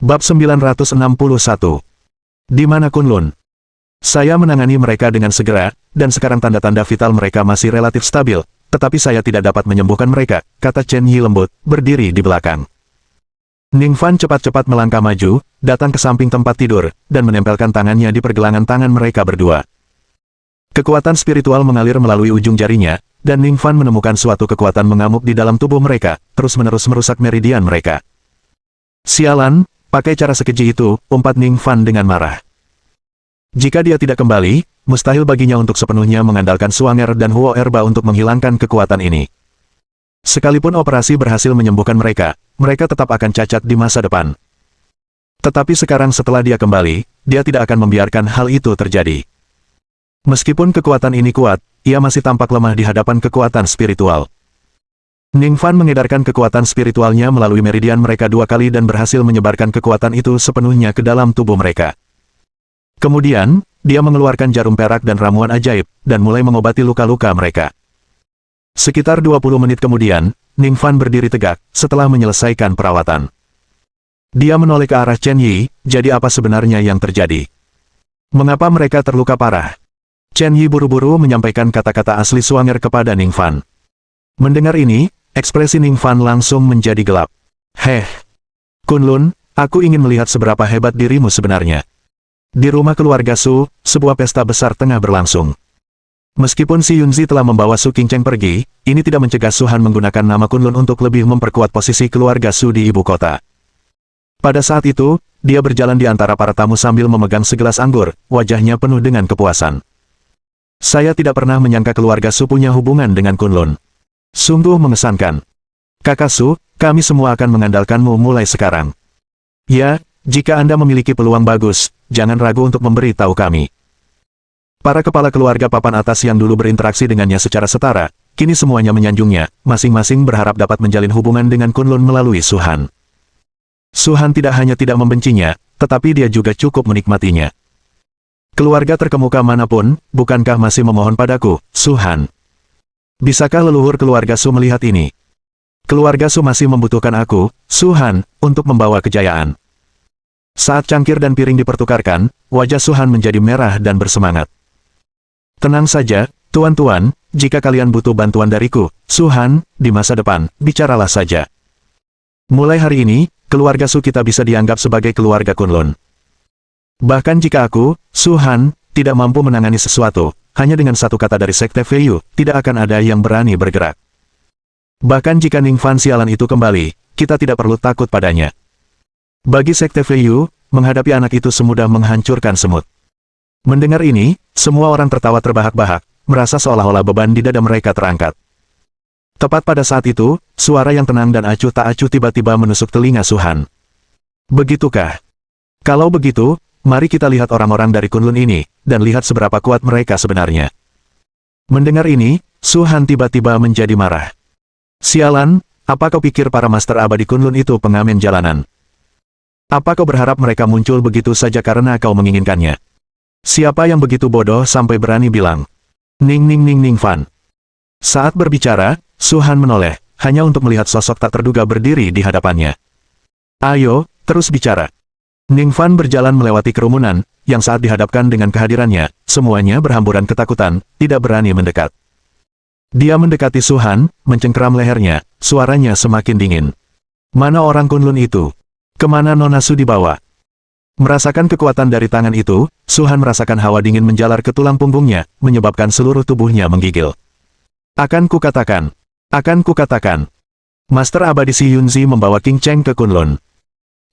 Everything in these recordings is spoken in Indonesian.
Bab 961. Di mana Kunlun? Saya menangani mereka dengan segera, dan sekarang tanda-tanda vital mereka masih relatif stabil, tetapi saya tidak dapat menyembuhkan mereka, kata Chen Yi lembut, berdiri di belakang. Ning Fan cepat-cepat melangkah maju, datang ke samping tempat tidur, dan menempelkan tangannya di pergelangan tangan mereka berdua. Kekuatan spiritual mengalir melalui ujung jarinya, dan Ning Fan menemukan suatu kekuatan mengamuk di dalam tubuh mereka, terus-menerus merusak meridian mereka. Sialan, pakai cara sekeji itu, umpat Ning Fan dengan marah. Jika dia tidak kembali, mustahil baginya untuk sepenuhnya mengandalkan Suanger dan Huo Erba untuk menghilangkan kekuatan ini. Sekalipun operasi berhasil menyembuhkan mereka, mereka tetap akan cacat di masa depan. Tetapi sekarang setelah dia kembali, dia tidak akan membiarkan hal itu terjadi. Meskipun kekuatan ini kuat, ia masih tampak lemah di hadapan kekuatan spiritual. Ning Fan mengedarkan kekuatan spiritualnya melalui meridian mereka 2 kali dan berhasil menyebarkan kekuatan itu sepenuhnya ke dalam tubuh mereka. Kemudian, dia mengeluarkan jarum perak dan ramuan ajaib, dan mulai mengobati luka-luka mereka. Sekitar 20 menit kemudian, Ning Fan berdiri tegak, setelah menyelesaikan perawatan. Dia menoleh ke arah Chen Yi, jadi apa sebenarnya yang terjadi? Mengapa mereka terluka parah? Chen Yi buru-buru menyampaikan kata-kata asli Suanger kepada Ning Fan. Mendengar ini, ekspresi Ning Fan langsung menjadi gelap. Heh, Kunlun, aku ingin melihat seberapa hebat dirimu sebenarnya. Di rumah keluarga Su, sebuah pesta besar tengah berlangsung. Meskipun si Yunzi telah membawa Su Qingcheng pergi, ini tidak mencegah Su Han menggunakan nama Kunlun untuk lebih memperkuat posisi keluarga Su di ibu kota. Pada saat itu, dia berjalan di antara para tamu sambil memegang segelas anggur, wajahnya penuh dengan kepuasan. Saya tidak pernah menyangka keluarga Su punya hubungan dengan Kunlun. Sungguh mengesankan. Kakak Su, kami semua akan mengandalkanmu mulai sekarang. Ya, jika Anda memiliki peluang bagus, jangan ragu untuk memberi tahu kami. Para kepala keluarga papan atas yang dulu berinteraksi dengannya secara setara, kini semuanya menyanjungnya, masing-masing berharap dapat menjalin hubungan dengan Kunlun melalui Su Han. Su Han tidak hanya tidak membencinya, tetapi dia juga cukup menikmatinya. Keluarga terkemuka manapun, bukankah masih memohon padaku, Su Han? Bisakah leluhur keluarga Su melihat ini? Keluarga Su masih membutuhkan aku, Su Han, untuk membawa kejayaan. Saat cangkir dan piring dipertukarkan, wajah Su Han menjadi merah dan bersemangat. Tenang saja, tuan-tuan, jika kalian butuh bantuan dariku, Su Han, di masa depan, bicaralah saja. Mulai hari ini, keluarga Su kita bisa dianggap sebagai keluarga Kunlun. Bahkan jika aku, Su Han, tidak mampu menangani sesuatu, hanya dengan satu kata dari Sekte Feiyu, tidak akan ada yang berani bergerak. Bahkan jika Ning Fan sialan itu kembali, kita tidak perlu takut padanya. Bagi Sekte Feiyu, menghadapi anak itu semudah menghancurkan semut. Mendengar ini, semua orang tertawa terbahak-bahak, merasa seolah-olah beban di dada mereka terangkat. Tepat pada saat itu, suara yang tenang dan acuh tak acuh tiba-tiba menusuk telinga Su Han. Begitukah? Kalau begitu, mari kita lihat orang-orang dari Kunlun ini, dan lihat seberapa kuat mereka sebenarnya. Mendengar ini, Su Han tiba-tiba menjadi marah. Sialan, apa kau pikir para master abadi Kunlun itu pengamen jalanan? Apa kau berharap mereka muncul begitu saja karena kau menginginkannya? Siapa yang begitu bodoh sampai berani bilang? Ning Fan. Saat berbicara, Su Han menoleh, hanya untuk melihat sosok tak terduga berdiri di hadapannya. Ayo, terus bicara. Ning Fan berjalan melewati kerumunan, yang saat dihadapkan dengan kehadirannya, semuanya berhamburan ketakutan, tidak berani mendekat. Dia mendekati Su Han, mencengkeram lehernya, suaranya semakin dingin. Mana orang Kunlun itu? Kemana Nona Su dibawa? Merasakan kekuatan dari tangan itu, Su Han merasakan hawa dingin menjalar ke tulang punggungnya, menyebabkan seluruh tubuhnya menggigil. Akan kukatakan. Master abadi Si Yunzi membawa Qingcheng ke Kunlun.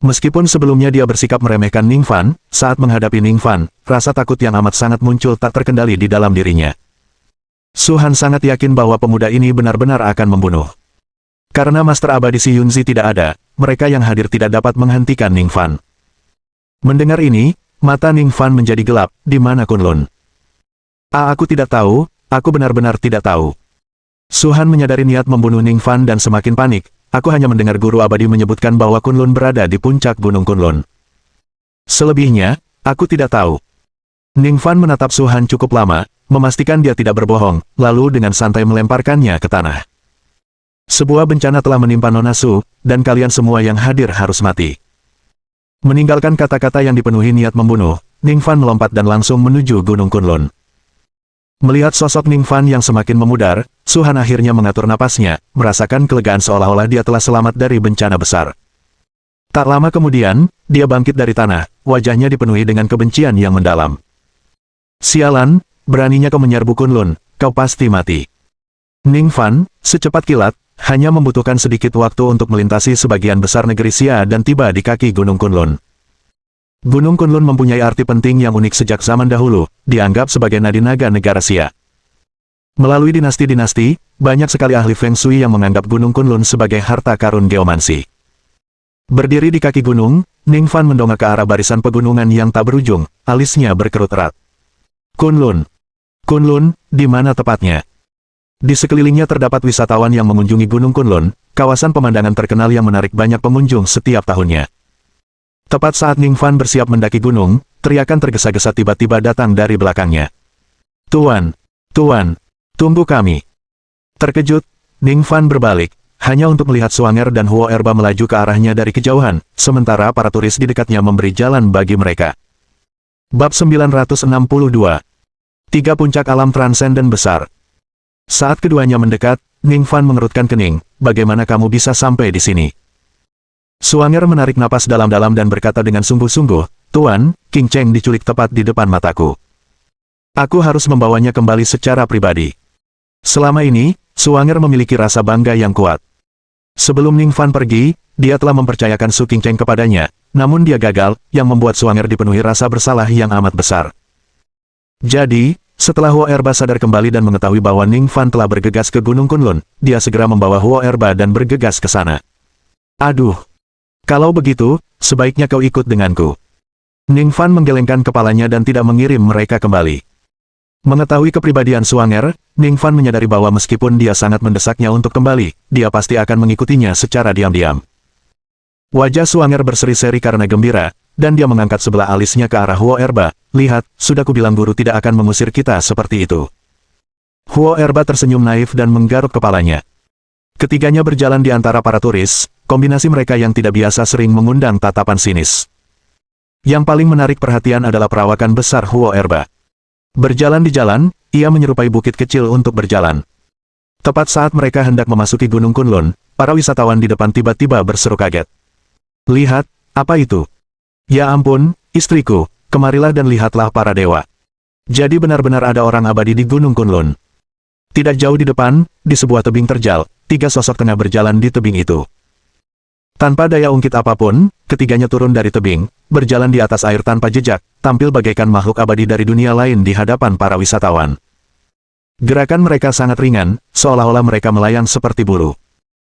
Meskipun sebelumnya dia bersikap meremehkan Ning Fan, saat menghadapi Ning Fan, rasa takut yang amat sangat muncul tak terkendali di dalam dirinya. Su Han sangat yakin bahwa pemuda ini benar-benar akan membunuh. Karena Master abadi Si Yunzi tidak ada, mereka yang hadir tidak dapat menghentikan Ning Fan. Mendengar ini, mata Ning Fan menjadi gelap, di mana Kunlun? Aku tidak tahu, aku benar-benar tidak tahu. Su Han menyadari niat membunuh Ning Fan dan semakin panik. Aku hanya mendengar guru abadi menyebutkan bahwa Kunlun berada di puncak Gunung Kunlun. Selebihnya, aku tidak tahu. Ning Fan menatap Su Han cukup lama, memastikan dia tidak berbohong, lalu dengan santai melemparkannya ke tanah. Sebuah bencana telah menimpa Nona Su, dan kalian semua yang hadir harus mati. Meninggalkan kata-kata yang dipenuhi niat membunuh, Ning Fan melompat dan langsung menuju Gunung Kunlun. Melihat sosok Ning Fan yang semakin memudar, Su Han akhirnya mengatur napasnya, merasakan kelegaan seolah-olah dia telah selamat dari bencana besar. Tak lama kemudian, dia bangkit dari tanah, wajahnya dipenuhi dengan kebencian yang mendalam. Sialan, beraninya kau menyerbu Kunlun, kau pasti mati. Ning Fan, secepat kilat, hanya membutuhkan sedikit waktu untuk melintasi sebagian besar negeri Xia dan tiba di kaki Gunung Kunlun. Gunung Kunlun mempunyai arti penting yang unik sejak zaman dahulu, dianggap sebagai nadi naga negara Xia. Melalui dinasti-dinasti, banyak sekali ahli Feng Shui yang menganggap Gunung Kunlun sebagai harta karun geomansi. Berdiri di kaki gunung, Ning Fan mendongak ke arah barisan pegunungan yang tak berujung, alisnya berkerut erat. Kunlun. Kunlun, di mana tepatnya? Di sekelilingnya terdapat wisatawan yang mengunjungi Gunung Kunlun, kawasan pemandangan terkenal yang menarik banyak pengunjung setiap tahunnya. Tepat saat Ning Fan bersiap mendaki gunung, teriakan tergesa-gesa tiba-tiba datang dari belakangnya. Tuan! Tuan! Tunggu kami! Terkejut, Ning Fan berbalik, hanya untuk melihat Suanger dan Huo Erba melaju ke arahnya dari kejauhan, sementara para turis di dekatnya memberi jalan bagi mereka. Bab 962. Tiga puncak alam transenden besar. Saat keduanya mendekat, Ning Fan mengerutkan kening, bagaimana kamu bisa sampai di sini? Suanger menarik napas dalam-dalam dan berkata dengan sungguh-sungguh, Tuan, King Cheng diculik tepat di depan mataku. Aku harus membawanya kembali secara pribadi. Selama ini, Suanger memiliki rasa bangga yang kuat. Sebelum Ning Fan pergi, dia telah mempercayakan Su King Cheng kepadanya, namun dia gagal, yang membuat Suanger dipenuhi rasa bersalah yang amat besar. Jadi, setelah Huo Erba sadar kembali dan mengetahui bahwa Ning Fan telah bergegas ke Gunung Kunlun, dia segera membawa Huo Erba dan bergegas ke sana. Aduh! Kalau begitu, sebaiknya kau ikut denganku. Ning Fan menggelengkan kepalanya dan tidak mengirim mereka kembali. Mengetahui kepribadian Suanger, Ning Fan menyadari bahwa meskipun dia sangat mendesaknya untuk kembali, dia pasti akan mengikutinya secara diam-diam. Wajah Suanger berseri-seri karena gembira, dan dia mengangkat sebelah alisnya ke arah Huo Erba. Lihat, sudah kubilang guru tidak akan mengusir kita seperti itu. Huo Erba tersenyum naif dan menggaruk kepalanya. Ketiganya berjalan di antara para turis, kombinasi mereka yang tidak biasa sering mengundang tatapan sinis. Yang paling menarik perhatian adalah perawakan besar Huo Erba. Berjalan di jalan, ia menyerupai bukit kecil untuk berjalan. Tepat saat mereka hendak memasuki Gunung Kunlun, para wisatawan di depan tiba-tiba berseru kaget. Lihat, apa itu? Ya ampun, istriku, kemarilah dan lihatlah para dewa. Jadi benar-benar ada orang abadi di Gunung Kunlun. Tidak jauh di depan, di sebuah tebing terjal, tiga sosok tengah berjalan di tebing itu. Tanpa daya ungkit apapun, ketiganya turun dari tebing, berjalan di atas air tanpa jejak, tampil bagaikan makhluk abadi dari dunia lain di hadapan para wisatawan. Gerakan mereka sangat ringan, seolah-olah mereka melayang seperti bulu.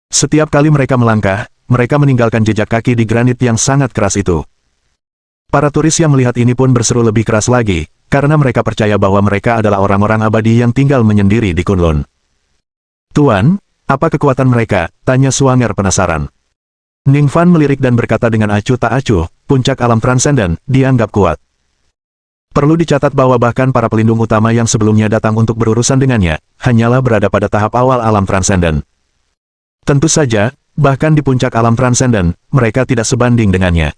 Setiap kali mereka melangkah, mereka meninggalkan jejak kaki di granit yang sangat keras itu. Para turis yang melihat ini pun berseru lebih keras lagi, karena mereka percaya bahwa mereka adalah orang-orang abadi yang tinggal menyendiri di Kunlun. Tuan, apa kekuatan mereka? Tanya Suanger penasaran. Ning Fan melirik dan berkata dengan acuh tak acuh, puncak alam transenden, dianggap kuat. Perlu dicatat bahwa bahkan para pelindung utama yang sebelumnya datang untuk berurusan dengannya, hanyalah berada pada tahap awal alam transenden. Tentu saja, bahkan di puncak alam transenden, mereka tidak sebanding dengannya.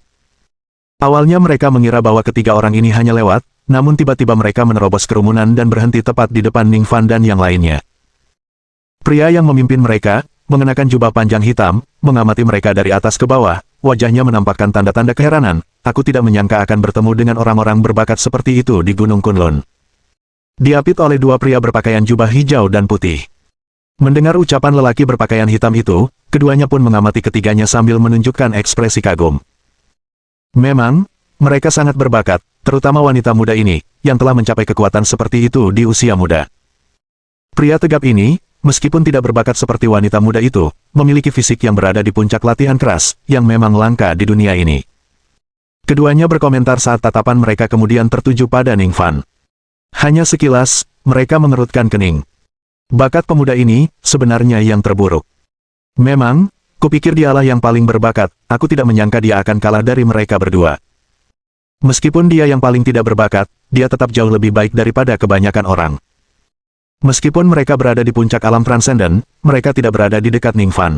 Awalnya mereka mengira bahwa ketiga orang ini hanya lewat, namun tiba-tiba mereka menerobos kerumunan dan berhenti tepat di depan Ning Fan dan yang lainnya. Pria yang memimpin mereka, mengenakan jubah panjang hitam, mengamati mereka dari atas ke bawah, wajahnya menampakkan tanda-tanda keheranan. Aku tidak menyangka akan bertemu dengan orang-orang berbakat seperti itu di Gunung Kunlun. Diapit oleh dua pria berpakaian jubah hijau dan putih. Mendengar ucapan lelaki berpakaian hitam itu, keduanya pun mengamati ketiganya sambil menunjukkan ekspresi kagum. Memang, mereka sangat berbakat, terutama wanita muda ini, yang telah mencapai kekuatan seperti itu di usia muda. Pria tegap ini, meskipun tidak berbakat seperti wanita muda itu, memiliki fisik yang berada di puncak latihan keras, yang memang langka di dunia ini. Keduanya berkomentar saat tatapan mereka kemudian tertuju pada Ning Fan. Hanya sekilas, mereka mengerutkan kening. Bakat pemuda ini, sebenarnya yang terburuk. Memang, kupikir dialah yang paling berbakat, aku tidak menyangka dia akan kalah dari mereka berdua. Meskipun dia yang paling tidak berbakat, dia tetap jauh lebih baik daripada kebanyakan orang. Meskipun mereka berada di puncak alam transenden, mereka tidak berada di dekat Ning Fan.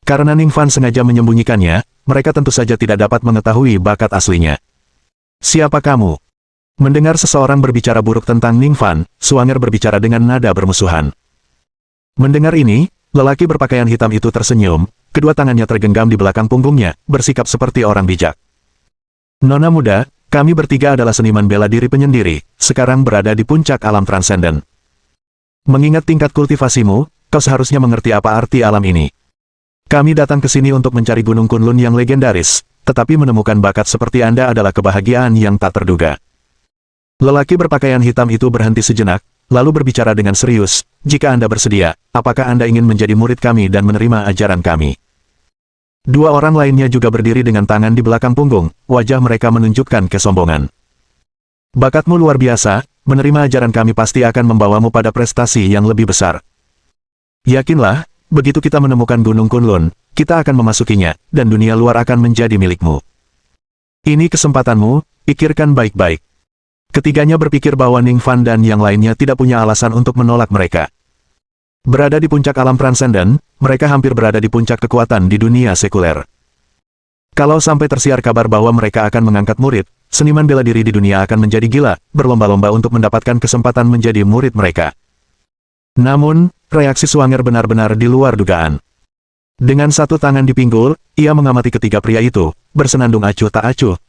Karena Ningfan sengaja menyembunyikannya, mereka tentu saja tidak dapat mengetahui bakat aslinya. Siapa kamu? Mendengar seseorang berbicara buruk tentang Ningfan, Suanger berbicara dengan nada bermusuhan. Mendengar ini, lelaki berpakaian hitam itu tersenyum, kedua tangannya tergenggam di belakang punggungnya, bersikap seperti orang bijak. Nona muda, kami bertiga adalah seniman bela diri penyendiri, sekarang berada di puncak alam transenden. Mengingat tingkat kultivasimu, kau seharusnya mengerti apa arti alam ini. Kami datang ke sini untuk mencari Gunung Kunlun yang legendaris, tetapi menemukan bakat seperti Anda adalah kebahagiaan yang tak terduga. Lelaki berpakaian hitam itu berhenti sejenak, lalu berbicara dengan serius, jika Anda bersedia, apakah Anda ingin menjadi murid kami dan menerima ajaran kami? Dua orang lainnya juga berdiri dengan tangan di belakang punggung, wajah mereka menunjukkan kesombongan. Bakatmu luar biasa, menerima ajaran kami pasti akan membawamu pada prestasi yang lebih besar. Yakinlah, begitu kita menemukan Gunung Kunlun, kita akan memasukinya, dan dunia luar akan menjadi milikmu. Ini kesempatanmu, pikirkan baik-baik. Ketiganya berpikir bahwa Ningfan dan yang lainnya tidak punya alasan untuk menolak mereka. Berada di puncak alam transenden, mereka hampir berada di puncak kekuatan di dunia sekuler. Kalau sampai tersiar kabar bahwa mereka akan mengangkat murid, seniman bela diri di dunia akan menjadi gila, berlomba-lomba untuk mendapatkan kesempatan menjadi murid mereka. Namun, reaksi Suanger benar-benar di luar dugaan. Dengan satu tangan di pinggul, ia mengamati ketiga pria itu, bersenandung acuh,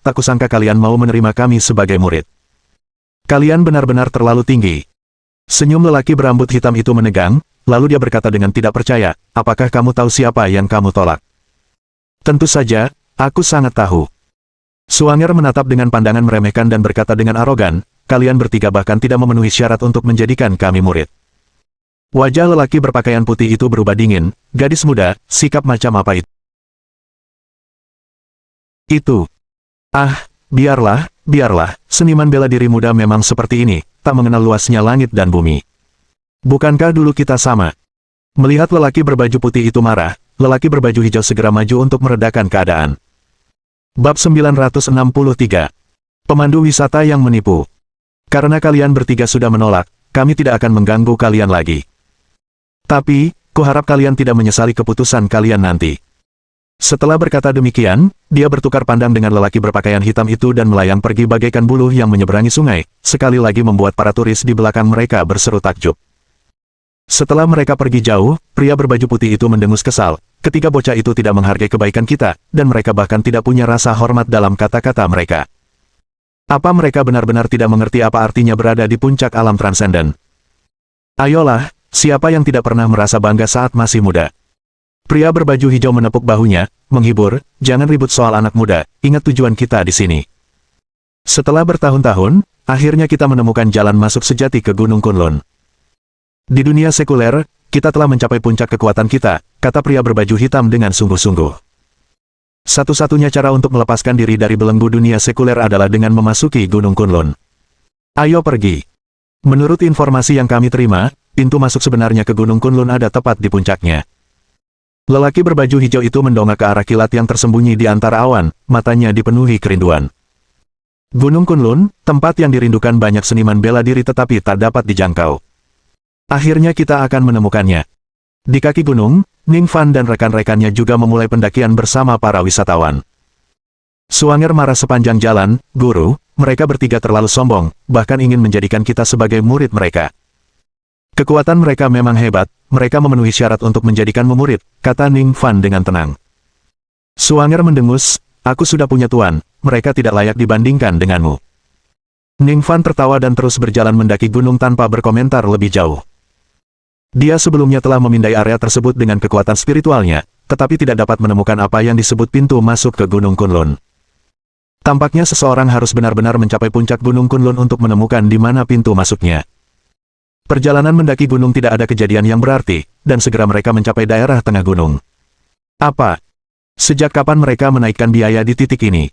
tak kusangka kalian mau menerima kami sebagai murid. Kalian benar-benar terlalu tinggi. Senyum lelaki berambut hitam itu menegang, lalu dia berkata dengan tidak percaya, apakah kamu tahu siapa yang kamu tolak? Tentu saja, aku sangat tahu. Suanger menatap dengan pandangan meremehkan dan berkata dengan arogan, kalian bertiga bahkan tidak memenuhi syarat untuk menjadikan kami murid. Wajah lelaki berpakaian putih itu berubah dingin, gadis muda, sikap macam apa itu? Itu. Biarlah, seniman bela diri muda memang seperti ini, tak mengenal luasnya langit dan bumi. Bukankah dulu kita sama? Melihat lelaki berbaju putih itu marah, lelaki berbaju hijau segera maju untuk meredakan keadaan. Bab 963. Pemandu wisata yang menipu. Karena kalian bertiga sudah menolak, kami tidak akan mengganggu kalian lagi. Tapi, kuharap kalian tidak menyesali keputusan kalian nanti. Setelah berkata demikian, dia bertukar pandang dengan lelaki berpakaian hitam itu dan melayang pergi bagaikan buluh yang menyeberangi sungai, sekali lagi membuat para turis di belakang mereka berseru takjub. Setelah mereka pergi jauh, pria berbaju putih itu mendengus kesal, ketiga bocah itu tidak menghargai kebaikan kita, dan mereka bahkan tidak punya rasa hormat dalam kata-kata mereka. Apa mereka benar-benar tidak mengerti apa artinya berada di puncak alam transenden? Ayolah, siapa yang tidak pernah merasa bangga saat masih muda? Pria berbaju hijau menepuk bahunya, menghibur, jangan ribut soal anak muda, ingat tujuan kita di sini. Setelah bertahun-tahun, akhirnya kita menemukan jalan masuk sejati ke Gunung Kunlun. Di dunia sekuler, kita telah mencapai puncak kekuatan kita, kata pria berbaju hitam dengan sungguh-sungguh. Satu-satunya cara untuk melepaskan diri dari belenggu dunia sekuler adalah dengan memasuki Gunung Kunlun. Ayo pergi. Menurut informasi yang kami terima, pintu masuk sebenarnya ke Gunung Kunlun ada tepat di puncaknya. Lelaki berbaju hijau itu mendongak ke arah kilat yang tersembunyi di antara awan, matanya dipenuhi kerinduan. Gunung Kunlun, tempat yang dirindukan banyak seniman bela diri tetapi tak dapat dijangkau. Akhirnya kita akan menemukannya. Di kaki gunung, Ningfan dan rekan-rekannya juga memulai pendakian bersama para wisatawan. Suanger marah sepanjang jalan, guru, mereka bertiga terlalu sombong, bahkan ingin menjadikan kita sebagai murid mereka. Kekuatan mereka memang hebat, mereka memenuhi syarat untuk menjadikanmu murid, kata Ningfan dengan tenang. Suanger mendengus, aku sudah punya tuan, mereka tidak layak dibandingkan denganmu. Ningfan tertawa dan terus berjalan mendaki gunung tanpa berkomentar lebih jauh. Dia sebelumnya telah memindai area tersebut dengan kekuatan spiritualnya, tetapi tidak dapat menemukan apa yang disebut pintu masuk ke Gunung Kunlun. Tampaknya seseorang harus benar-benar mencapai puncak Gunung Kunlun untuk menemukan di mana pintu masuknya. Perjalanan mendaki gunung tidak ada kejadian yang berarti, dan segera mereka mencapai daerah tengah gunung. Apa? Sejak kapan mereka menaikkan biaya di titik ini?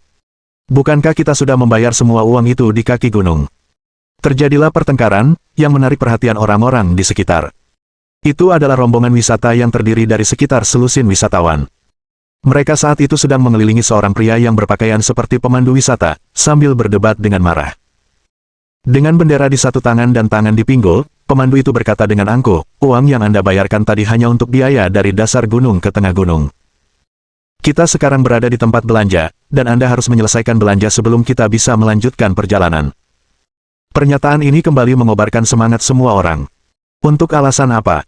Bukankah kita sudah membayar semua uang itu di kaki gunung? Terjadilah pertengkaran, yang menarik perhatian orang-orang di sekitar. Itu adalah rombongan wisata yang terdiri dari sekitar selusin wisatawan. Mereka saat itu sedang mengelilingi seorang pria yang berpakaian seperti pemandu wisata, sambil berdebat dengan marah. Dengan bendera di satu tangan dan tangan di pinggul, pemandu itu berkata dengan angkuh, uang yang Anda bayarkan tadi hanya untuk biaya dari dasar gunung ke tengah gunung. Kita sekarang berada di tempat belanja, dan Anda harus menyelesaikan belanja sebelum kita bisa melanjutkan perjalanan. Pernyataan ini kembali mengobarkan semangat semua orang. Untuk alasan apa?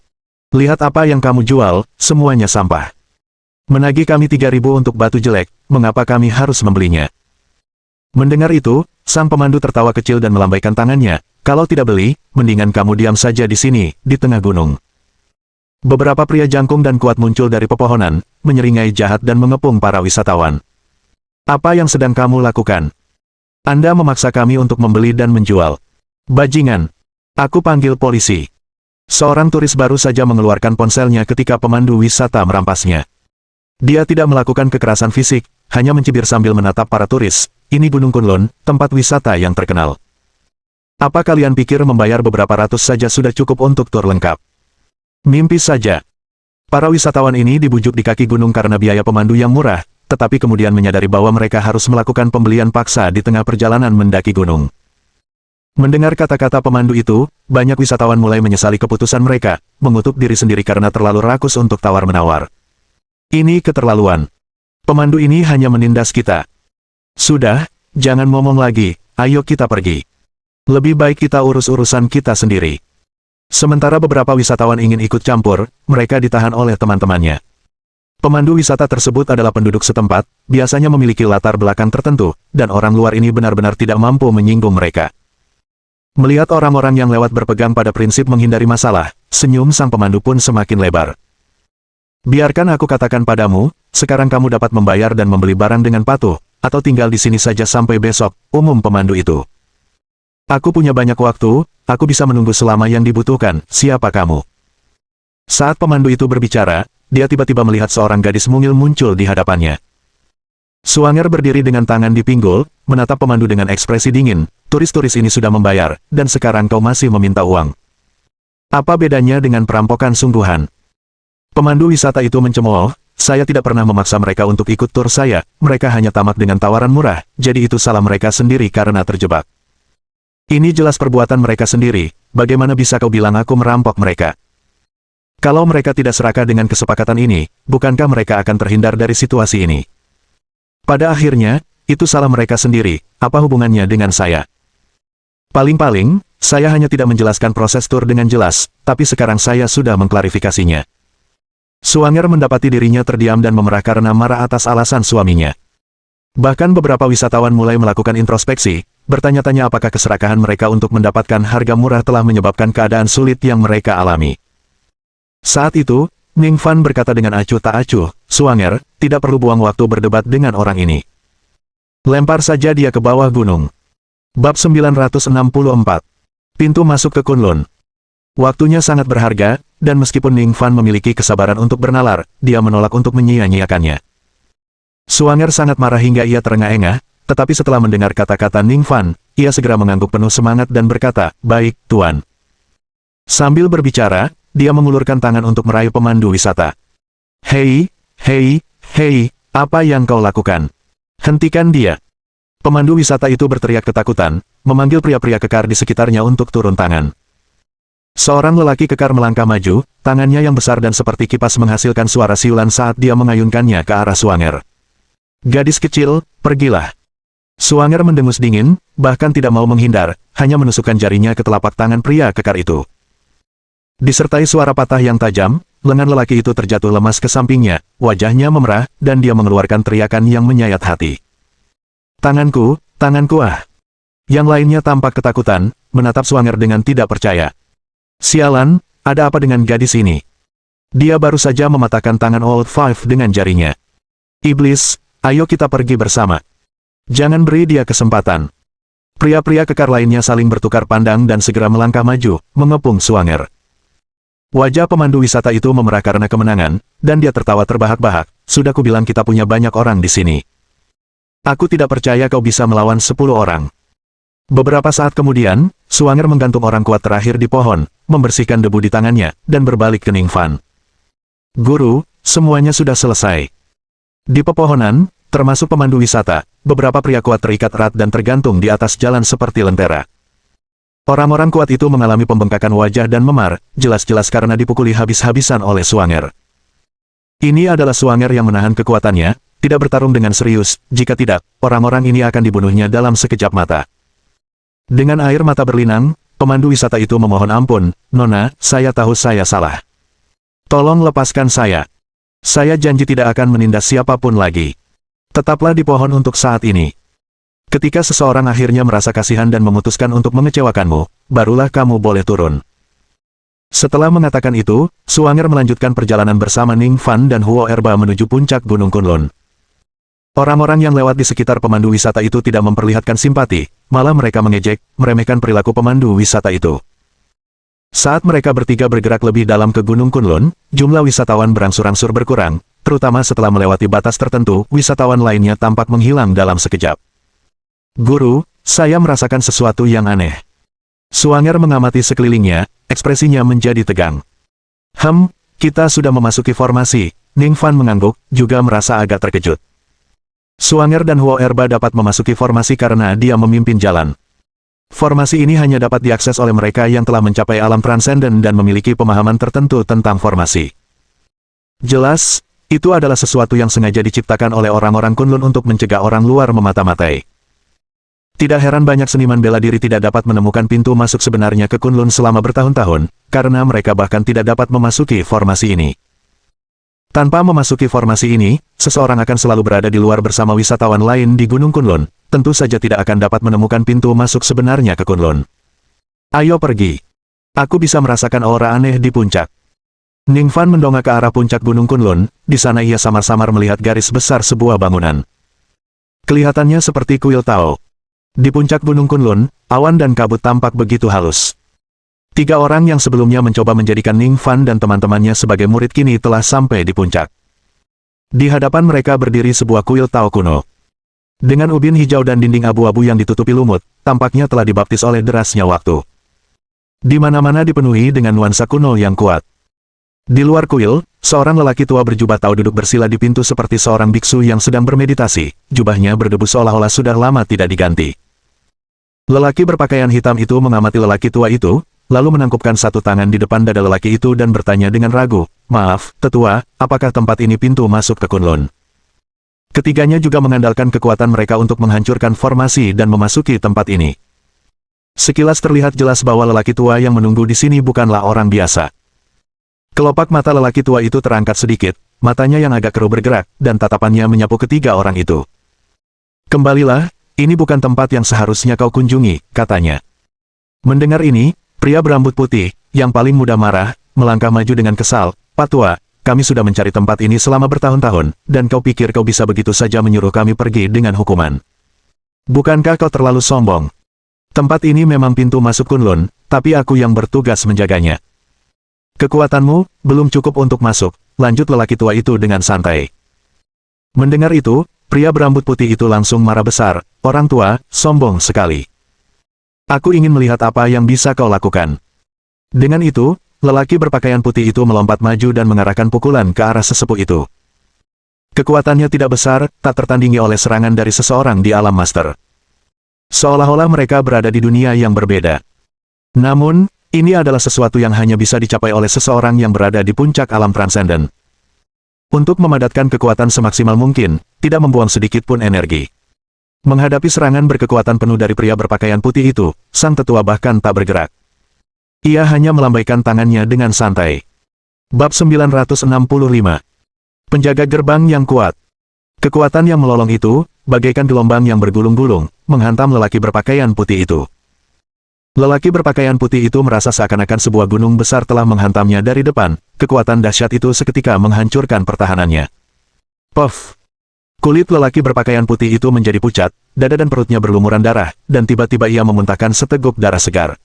Lihat apa yang kamu jual, semuanya sampah. Menagih kami 3.000 untuk batu jelek, mengapa kami harus membelinya? Mendengar itu, sang pemandu tertawa kecil dan melambaikan tangannya. Kalau tidak beli, mendingan kamu diam saja di sini, di tengah gunung. Beberapa pria jangkung dan kuat muncul dari pepohonan, menyeringai jahat dan mengepung para wisatawan. Apa yang sedang kamu lakukan? Anda memaksa kami untuk membeli dan menjual. Bajingan! Aku panggil polisi. Seorang turis baru saja mengeluarkan ponselnya ketika pemandu wisata merampasnya. Dia tidak melakukan kekerasan fisik, hanya mencibir sambil menatap para turis. Ini Gunung Kunlun, tempat wisata yang terkenal. Apa kalian pikir membayar beberapa ratus saja sudah cukup untuk tur lengkap? Mimpi saja. Para wisatawan ini dibujuk di kaki gunung karena biaya pemandu yang murah, tetapi kemudian menyadari bahwa mereka harus melakukan pembelian paksa di tengah perjalanan mendaki gunung. Mendengar kata-kata pemandu itu, banyak wisatawan mulai menyesali keputusan mereka, mengutuk diri sendiri karena terlalu rakus untuk tawar-menawar. Ini keterlaluan. Pemandu ini hanya menindas kita. Sudah, jangan ngomong lagi, ayo kita pergi. Lebih baik kita urus urusan kita sendiri. Sementara beberapa wisatawan ingin ikut campur, mereka ditahan oleh teman-temannya. Pemandu wisata tersebut adalah penduduk setempat, biasanya memiliki latar belakang tertentu, dan orang luar ini benar-benar tidak mampu menyinggung mereka. Melihat orang-orang yang lewat berpegang pada prinsip menghindari masalah, senyum sang pemandu pun semakin lebar. Biarkan aku katakan padamu, sekarang kamu dapat membayar dan membeli barang dengan patuh, atau tinggal di sini saja sampai besok, umum pemandu itu. Aku punya banyak waktu, aku bisa menunggu selama yang dibutuhkan, siapa kamu? Saat pemandu itu berbicara, dia tiba-tiba melihat seorang gadis mungil muncul di hadapannya. Suanger berdiri dengan tangan di pinggul, menatap pemandu dengan ekspresi dingin, turis-turis ini sudah membayar, dan sekarang kau masih meminta uang. Apa bedanya dengan perampokan sungguhan? Pemandu wisata itu mencemooh, saya tidak pernah memaksa mereka untuk ikut tur saya, mereka hanya tamak dengan tawaran murah, jadi itu salah mereka sendiri karena terjebak. Ini jelas perbuatan mereka sendiri, bagaimana bisa kau bilang aku merampok mereka? Kalau mereka tidak serakah dengan kesepakatan ini, bukankah mereka akan terhindar dari situasi ini? Pada akhirnya, itu salah mereka sendiri, apa hubungannya dengan saya? Paling-paling, saya hanya tidak menjelaskan proses tur dengan jelas, tapi sekarang saya sudah mengklarifikasinya. Suanger mendapati dirinya terdiam dan memerah karena marah atas alasan suaminya. Bahkan beberapa wisatawan mulai melakukan introspeksi, bertanya-tanya apakah keserakahan mereka untuk mendapatkan harga murah telah menyebabkan keadaan sulit yang mereka alami. Saat itu, Ning Fan berkata dengan acuh tak acuh, Suanger, tidak perlu buang waktu berdebat dengan orang ini. Lempar saja dia ke bawah gunung. Bab 964. Pintu masuk ke Kunlun. Waktunya sangat berharga, dan meskipun Ning Fan memiliki kesabaran untuk bernalar, dia menolak untuk menyia-nyiakannya. Suanger sangat marah hingga ia terengah-engah, tetapi setelah mendengar kata-kata Ning Fan, ia segera mengangguk penuh semangat dan berkata, baik, Tuan. Sambil berbicara, dia mengulurkan tangan untuk meraih pemandu wisata. Hei, hei, hei, apa yang kau lakukan? Hentikan dia. Pemandu wisata itu berteriak ketakutan, memanggil pria-pria kekar di sekitarnya untuk turun tangan. Seorang lelaki kekar melangkah maju, tangannya yang besar dan seperti kipas menghasilkan suara siulan saat dia mengayunkannya ke arah Suanger. Gadis kecil, pergilah. Suanger mendengus dingin, bahkan tidak mau menghindar, hanya menusukkan jarinya ke telapak tangan pria kekar itu. Disertai suara patah yang tajam, lengan lelaki itu terjatuh lemas ke sampingnya, wajahnya memerah, dan dia mengeluarkan teriakan yang menyayat hati. Tanganku, tanganku ah! Yang lainnya tampak ketakutan, menatap Suanger dengan tidak percaya. Sialan, ada apa dengan gadis ini? Dia baru saja mematahkan tangan Old Five dengan jarinya. Iblis, ayo kita pergi bersama. Jangan beri dia kesempatan. Pria-pria kekar lainnya saling bertukar pandang dan segera melangkah maju, mengepung Suanger. Wajah pemandu wisata itu memerah karena kemenangan, dan dia tertawa terbahak-bahak. Sudah kubilang kita punya banyak orang di sini. Aku tidak percaya kau bisa melawan 10 orang. Beberapa saat kemudian, Suanger menggantung orang kuat terakhir di pohon, membersihkan debu di tangannya, dan berbalik ke Ning Fan. Guru, semuanya sudah selesai. Di pepohonan, termasuk pemandu wisata, beberapa pria kuat terikat erat dan tergantung di atas jalan seperti lentera. Orang-orang kuat itu mengalami pembengkakan wajah dan memar, jelas-jelas karena dipukuli habis-habisan oleh Suanger. Ini adalah Suanger yang menahan kekuatannya, tidak bertarung dengan serius, jika tidak, orang-orang ini akan dibunuhnya dalam sekejap mata. Dengan air mata berlinang, pemandu wisata itu memohon ampun, Nona, saya tahu saya salah. Tolong lepaskan saya. Saya janji tidak akan menindas siapapun lagi. Tetaplah di pohon untuk saat ini. Ketika seseorang akhirnya merasa kasihan dan memutuskan untuk mengecewakanmu, barulah kamu boleh turun. Setelah mengatakan itu, Suanger melanjutkan perjalanan bersama Ning Fan dan Huo Erba menuju puncak Gunung Kunlun. Orang-orang yang lewat di sekitar pemandu wisata itu tidak memperlihatkan simpati, malah mereka mengejek, meremehkan perilaku pemandu wisata itu. Saat mereka bertiga bergerak lebih dalam ke Gunung Kunlun, jumlah wisatawan berangsur-angsur berkurang, terutama setelah melewati batas tertentu, wisatawan lainnya tampak menghilang dalam sekejap. Guru, saya merasakan sesuatu yang aneh. Suanger mengamati sekelilingnya, ekspresinya menjadi tegang. Kita sudah memasuki formasi, Ning Fan mengangguk, juga merasa agak terkejut. Suanger dan Huo Erba dapat memasuki formasi karena dia memimpin jalan. Formasi ini hanya dapat diakses oleh mereka yang telah mencapai alam transenden dan memiliki pemahaman tertentu tentang formasi. Jelas, itu adalah sesuatu yang sengaja diciptakan oleh orang-orang Kunlun untuk mencegah orang luar memata-matai. Tidak heran banyak seniman bela diri tidak dapat menemukan pintu masuk sebenarnya ke Kunlun selama bertahun-tahun, karena mereka bahkan tidak dapat memasuki formasi ini. Tanpa memasuki formasi ini, seseorang akan selalu berada di luar bersama wisatawan lain di Gunung Kunlun, tentu saja tidak akan dapat menemukan pintu masuk sebenarnya ke Kunlun. Ayo pergi. Aku bisa merasakan aura aneh di puncak. Ning Fan mendongak ke arah puncak Gunung Kunlun, di sana ia samar-samar melihat garis besar sebuah bangunan. Kelihatannya seperti kuil Tao. Di puncak Gunung Kunlun, awan dan kabut tampak begitu halus. 3 orang yang sebelumnya mencoba menjadikan Ning Fan dan teman-temannya sebagai murid kini telah sampai di puncak. Di hadapan mereka berdiri sebuah kuil Tao kuno. Dengan ubin hijau dan dinding abu-abu yang ditutupi lumut, tampaknya telah dibaptis oleh derasnya waktu. Di mana-mana dipenuhi dengan nuansa kuno yang kuat. Di luar kuil, seorang lelaki tua berjubah Tao duduk bersila di pintu seperti seorang biksu yang sedang bermeditasi, jubahnya berdebu seolah-olah sudah lama tidak diganti. Lelaki berpakaian hitam itu mengamati lelaki tua itu, lalu menangkupkan satu tangan di depan dada lelaki itu dan bertanya dengan ragu, "Maaf, tetua, apakah tempat ini pintu masuk ke Kunlun?" Ketiganya juga mengandalkan kekuatan mereka untuk menghancurkan formasi dan memasuki tempat ini. Sekilas terlihat jelas bahwa lelaki tua yang menunggu di sini bukanlah orang biasa. Kelopak mata lelaki tua itu terangkat sedikit, matanya yang agak keruh bergerak, dan tatapannya menyapu ketiga orang itu. "Kembalilah, ini bukan tempat yang seharusnya kau kunjungi," katanya. Mendengar ini, pria berambut putih, yang paling mudah marah, melangkah maju dengan kesal, "Pak Tua, kami sudah mencari tempat ini selama bertahun-tahun, dan kau pikir kau bisa begitu saja menyuruh kami pergi dengan hukuman? Bukankah kau terlalu sombong? Tempat ini memang pintu masuk Kunlun, tapi aku yang bertugas menjaganya. Kekuatanmu belum cukup untuk masuk," lanjut lelaki tua itu dengan santai. Mendengar itu, pria berambut putih itu langsung marah besar, "Orang tua, sombong sekali. Aku ingin melihat apa yang bisa kau lakukan." Dengan itu, lelaki berpakaian putih itu melompat maju dan mengarahkan pukulan ke arah sesepuh itu. Kekuatannya tidak besar, tak tertandingi oleh serangan dari seseorang di alam master. Seolah-olah mereka berada di dunia yang berbeda. Namun, ini adalah sesuatu yang hanya bisa dicapai oleh seseorang yang berada di puncak alam transenden. Untuk memadatkan kekuatan semaksimal mungkin, tidak membuang sedikit pun energi. Menghadapi serangan berkekuatan penuh dari pria berpakaian putih itu, sang tetua bahkan tak bergerak. Ia hanya melambaikan tangannya dengan santai. Bab 965. Penjaga gerbang yang kuat. Kekuatan yang melolong itu, bagaikan gelombang yang bergulung-gulung, menghantam lelaki berpakaian putih itu. Lelaki berpakaian putih itu merasa seakan-akan sebuah gunung besar telah menghantamnya dari depan, kekuatan dahsyat itu seketika menghancurkan pertahanannya. Puff! Kulit lelaki berpakaian putih itu menjadi pucat, dada dan perutnya berlumuran darah, dan tiba-tiba ia memuntahkan seteguk darah segar.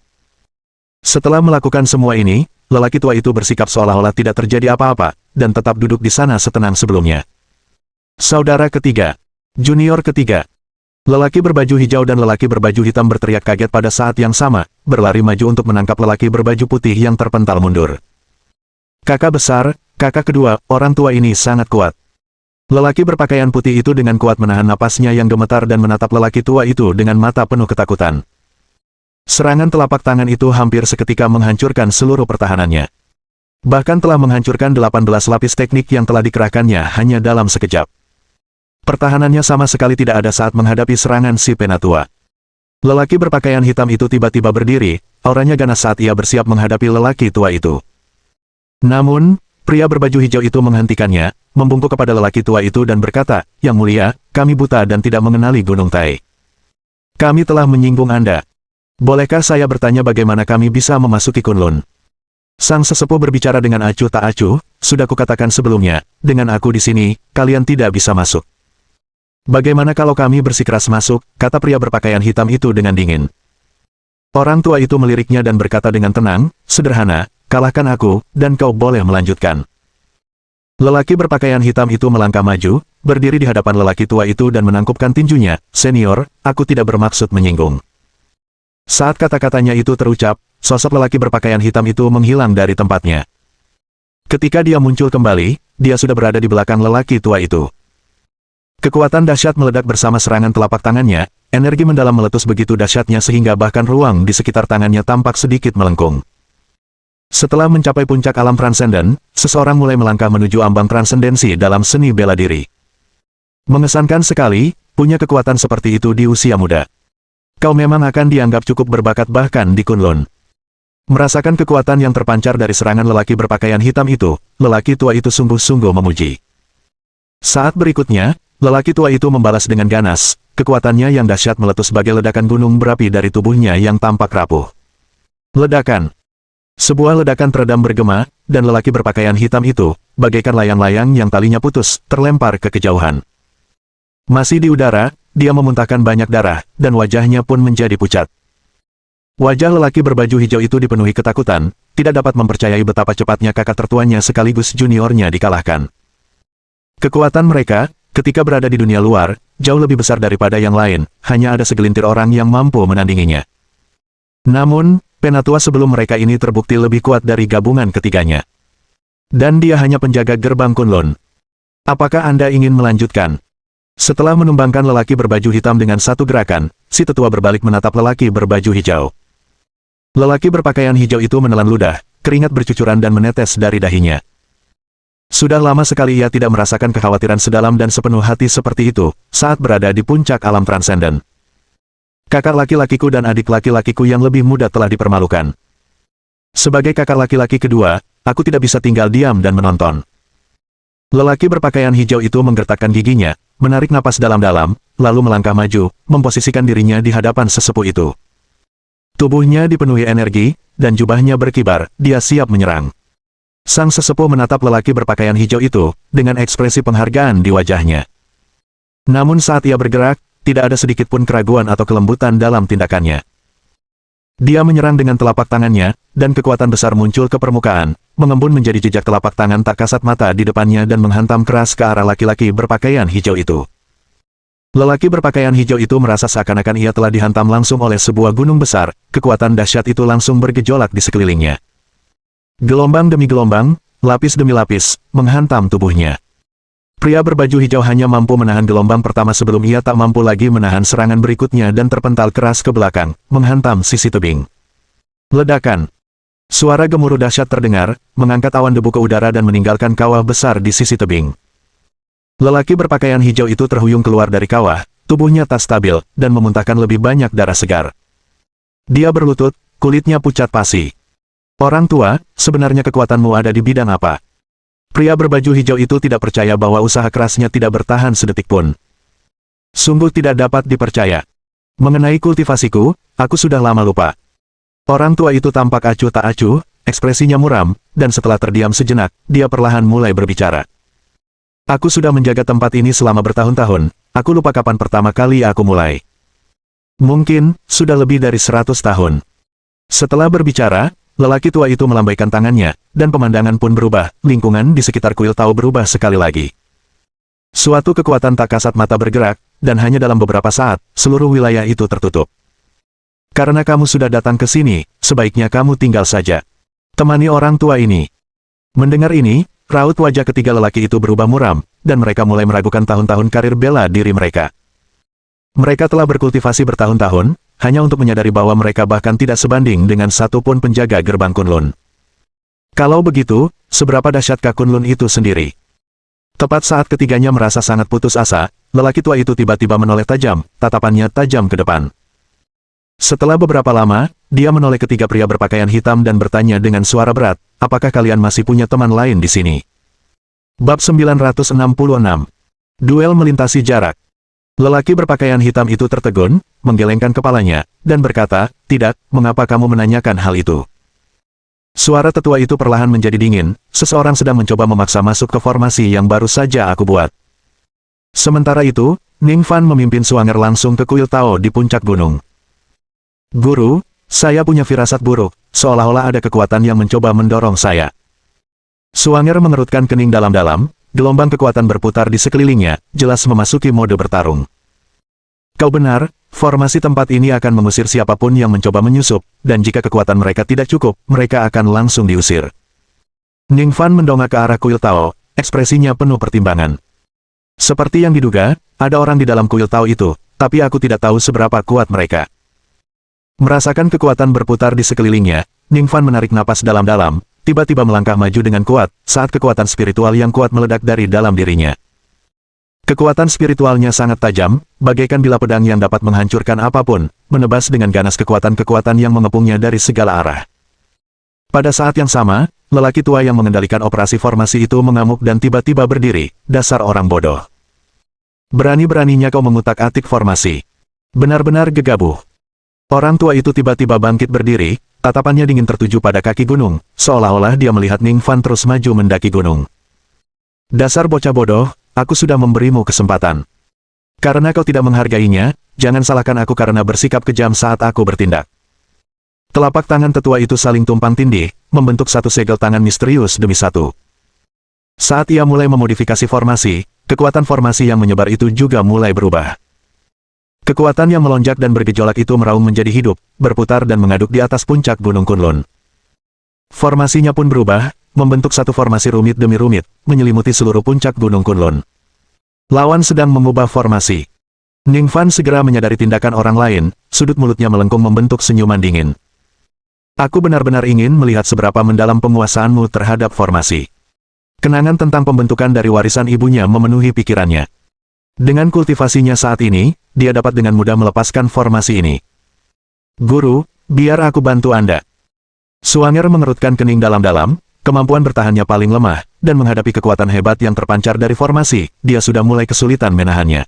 Setelah melakukan semua ini, lelaki tua itu bersikap seolah-olah tidak terjadi apa-apa, dan tetap duduk di sana setenang sebelumnya. Saudara ketiga. Junior ketiga. Lelaki berbaju hijau dan lelaki berbaju hitam berteriak kaget pada saat yang sama, berlari maju untuk menangkap lelaki berbaju putih yang terpental mundur. "Kakak besar, kakak kedua, orang tua ini sangat kuat." Lelaki berpakaian putih itu dengan kuat menahan napasnya yang gemetar dan menatap lelaki tua itu dengan mata penuh ketakutan. Serangan telapak tangan itu hampir seketika menghancurkan seluruh pertahanannya. Bahkan telah menghancurkan 18 lapis teknik yang telah dikerahkannya hanya dalam sekejap. Pertahanannya sama sekali tidak ada saat menghadapi serangan si Penatua. Lelaki berpakaian hitam itu tiba-tiba berdiri, auranya ganas saat ia bersiap menghadapi lelaki tua itu. Namun, pria berbaju hijau itu menghentikannya, membungkuk kepada lelaki tua itu dan berkata, "Yang mulia, kami buta dan tidak mengenali Gunung Tai. Kami telah menyinggung Anda. Bolehkah saya bertanya bagaimana kami bisa memasuki Kunlun?" Sang sesepuh berbicara dengan acuh tak acuh, "Sudah kukatakan sebelumnya, dengan aku di sini, kalian tidak bisa masuk." "Bagaimana kalau kami bersikeras masuk?" kata pria berpakaian hitam itu dengan dingin. Orang tua itu meliriknya dan berkata dengan tenang, "Sederhana, kalahkan aku, dan kau boleh melanjutkan." Lelaki berpakaian hitam itu melangkah maju, berdiri di hadapan lelaki tua itu dan menangkupkan tinjunya, "Senior, aku tidak bermaksud menyinggung." Saat kata-katanya itu terucap, sosok lelaki berpakaian hitam itu menghilang dari tempatnya. Ketika dia muncul kembali, dia sudah berada di belakang lelaki tua itu. Kekuatan dahsyat meledak bersama serangan telapak tangannya, energi mendalam meletus begitu dahsyatnya sehingga bahkan ruang di sekitar tangannya tampak sedikit melengkung. Setelah mencapai puncak alam transenden, seseorang mulai melangkah menuju ambang transendensi dalam seni bela diri. Mengesankan sekali, punya kekuatan seperti itu di usia muda. Kau memang akan dianggap cukup berbakat bahkan di Kunlun. Merasakan kekuatan yang terpancar dari serangan lelaki berpakaian hitam itu, lelaki tua itu sungguh-sungguh memuji. Saat berikutnya, lelaki tua itu membalas dengan ganas, kekuatannya yang dahsyat meletus sebagai ledakan gunung berapi dari tubuhnya yang tampak rapuh. Ledakan. Sebuah ledakan teredam bergema, dan lelaki berpakaian hitam itu, bagaikan layang-layang yang talinya putus, terlempar ke kejauhan. Masih di udara, dia memuntahkan banyak darah, dan wajahnya pun menjadi pucat. Wajah lelaki berbaju hijau itu dipenuhi ketakutan, tidak dapat mempercayai betapa cepatnya kakak tertuanya sekaligus juniornya dikalahkan. Kekuatan mereka, ketika berada di dunia luar, jauh lebih besar daripada yang lain, hanya ada segelintir orang yang mampu menandinginya. Namun, Penatua sebelum mereka ini terbukti lebih kuat dari gabungan ketiganya. Dan dia hanya penjaga gerbang Kunlun. Apakah Anda ingin melanjutkan? Setelah menumbangkan lelaki berbaju hitam dengan satu gerakan, si tetua berbalik menatap lelaki berbaju hijau. Lelaki berpakaian hijau itu menelan ludah, keringat bercucuran dan menetes dari dahinya. Sudah lama sekali ia tidak merasakan kekhawatiran sedalam dan sepenuh hati seperti itu, saat berada di puncak alam transenden. Kakak laki-lakiku dan adik laki-lakiku yang lebih muda telah dipermalukan. Sebagai kakak laki-laki kedua, aku tidak bisa tinggal diam dan menonton. Lelaki berpakaian hijau itu menggertakkan giginya, menarik napas dalam-dalam, lalu melangkah maju, memposisikan dirinya di hadapan sesepuh itu. Tubuhnya dipenuhi energi, dan jubahnya berkibar, dia siap menyerang. Sang sesepuh menatap lelaki berpakaian hijau itu, dengan ekspresi penghargaan di wajahnya. Namun saat ia bergerak, tidak ada sedikit pun keraguan atau kelembutan dalam tindakannya. Dia menyerang dengan telapak tangannya, dan kekuatan besar muncul ke permukaan, mengembun menjadi jejak telapak tangan tak kasat mata di depannya dan menghantam keras ke arah laki-laki berpakaian hijau itu. Lelaki berpakaian hijau itu merasa seakan-akan ia telah dihantam langsung oleh sebuah gunung besar, kekuatan dahsyat itu langsung bergejolak di sekelilingnya. Gelombang demi gelombang, lapis demi lapis, menghantam tubuhnya. Pria berbaju hijau hanya mampu menahan gelombang pertama sebelum ia tak mampu lagi menahan serangan berikutnya dan terpental keras ke belakang, menghantam sisi tebing. Ledakan. Suara gemuruh dahsyat terdengar, mengangkat awan debu ke udara dan meninggalkan kawah besar di sisi tebing. Lelaki berpakaian hijau itu terhuyung keluar dari kawah, tubuhnya tak stabil, dan memuntahkan lebih banyak darah segar. Dia berlutut, kulitnya pucat pasi. "Orang tua, sebenarnya kekuatanmu ada di bidang apa?" Pria berbaju hijau itu tidak percaya bahwa usaha kerasnya tidak bertahan sedetik pun. "Sungguh tidak dapat dipercaya. Mengenai kultivasiku, aku sudah lama lupa." Orang tua itu tampak acuh tak acuh, ekspresinya muram, dan setelah terdiam sejenak, dia perlahan mulai berbicara. "Aku sudah menjaga tempat ini selama bertahun-tahun, aku lupa kapan pertama kali aku mulai. Mungkin, sudah lebih dari 100 tahun. Setelah berbicara, lelaki tua itu melambaikan tangannya, dan pemandangan pun berubah, lingkungan di sekitar kuil tahu berubah sekali lagi. Suatu kekuatan tak kasat mata bergerak, dan hanya dalam beberapa saat, seluruh wilayah itu tertutup. "Karena kamu sudah datang ke sini, sebaiknya kamu tinggal saja. Temani orang tua ini." Mendengar ini, raut wajah ketiga lelaki itu berubah muram, dan mereka mulai meragukan tahun-tahun karir bela diri mereka. Mereka telah berkultivasi bertahun-tahun, hanya untuk menyadari bahwa mereka bahkan tidak sebanding dengan satu pun penjaga gerbang Kunlun. Kalau begitu, seberapa dahsyatkah Kunlun itu sendiri? Tepat saat ketiganya merasa sangat putus asa, lelaki tua itu tiba-tiba menoleh tajam, tatapannya tajam ke depan. Setelah beberapa lama, dia menoleh ketiga pria berpakaian hitam dan bertanya dengan suara berat, apakah kalian masih punya teman lain di sini? Bab 966. Duel melintasi jarak. Lelaki berpakaian hitam itu tertegun, menggelengkan kepalanya, dan berkata, tidak, mengapa kamu menanyakan hal itu? Suara tetua itu perlahan menjadi dingin, seseorang sedang mencoba memaksa masuk ke formasi yang baru saja aku buat. Sementara itu, Ningfan memimpin Suanger langsung ke kuil Tao di puncak gunung. Guru, saya punya firasat buruk, seolah-olah ada kekuatan yang mencoba mendorong saya. Suanger mengerutkan kening dalam-dalam, gelombang kekuatan berputar di sekelilingnya, jelas memasuki mode bertarung. Kau benar, formasi tempat ini akan mengusir siapapun yang mencoba menyusup, dan jika kekuatan mereka tidak cukup, mereka akan langsung diusir. Ningfan mendongak ke arah kuil Tao, ekspresinya penuh pertimbangan. Seperti yang diduga, ada orang di dalam kuil Tao itu, tapi aku tidak tahu seberapa kuat mereka. Merasakan kekuatan berputar di sekelilingnya, Ningfan menarik napas dalam-dalam, tiba-tiba melangkah maju dengan kuat, saat kekuatan spiritual yang kuat meledak dari dalam dirinya. Kekuatan spiritualnya sangat tajam, bagaikan bilah pedang yang dapat menghancurkan apapun, menebas dengan ganas kekuatan-kekuatan yang mengepungnya dari segala arah. Pada saat yang sama, lelaki tua yang mengendalikan operasi formasi itu mengamuk dan tiba-tiba berdiri, dasar orang bodoh. Berani-beraninya kau mengutak-atik formasi. Benar-benar gegabah. Orang tua itu tiba-tiba bangkit berdiri, tatapannya dingin tertuju pada kaki gunung, seolah-olah dia melihat Ningfan terus maju mendaki gunung. Dasar bocah bodoh, aku sudah memberimu kesempatan. Karena kau tidak menghargainya, jangan salahkan aku karena bersikap kejam saat aku bertindak. Telapak tangan tetua itu saling tumpang tindih, membentuk satu segel tangan misterius demi satu. Saat ia mulai memodifikasi formasi, kekuatan formasi yang menyebar itu juga mulai berubah. Kekuatan yang melonjak dan bergejolak itu meraung menjadi hidup, berputar dan mengaduk di atas puncak Gunung Kunlun. Formasinya pun berubah, membentuk satu formasi rumit demi rumit, menyelimuti seluruh puncak Gunung Kunlun. Lawan sedang mengubah formasi. Ningfan segera menyadari tindakan orang lain, sudut mulutnya melengkung membentuk senyuman dingin. Aku benar-benar ingin melihat seberapa mendalam penguasaanmu terhadap formasi. Kenangan tentang pembentukan dari warisan ibunya memenuhi pikirannya. Dengan kultivasinya saat ini, dia dapat dengan mudah melepaskan formasi ini. Guru, biar aku bantu Anda. Suanger mengerutkan kening dalam-dalam, kemampuan bertahannya paling lemah, dan menghadapi kekuatan hebat yang terpancar dari formasi, dia sudah mulai kesulitan menahannya.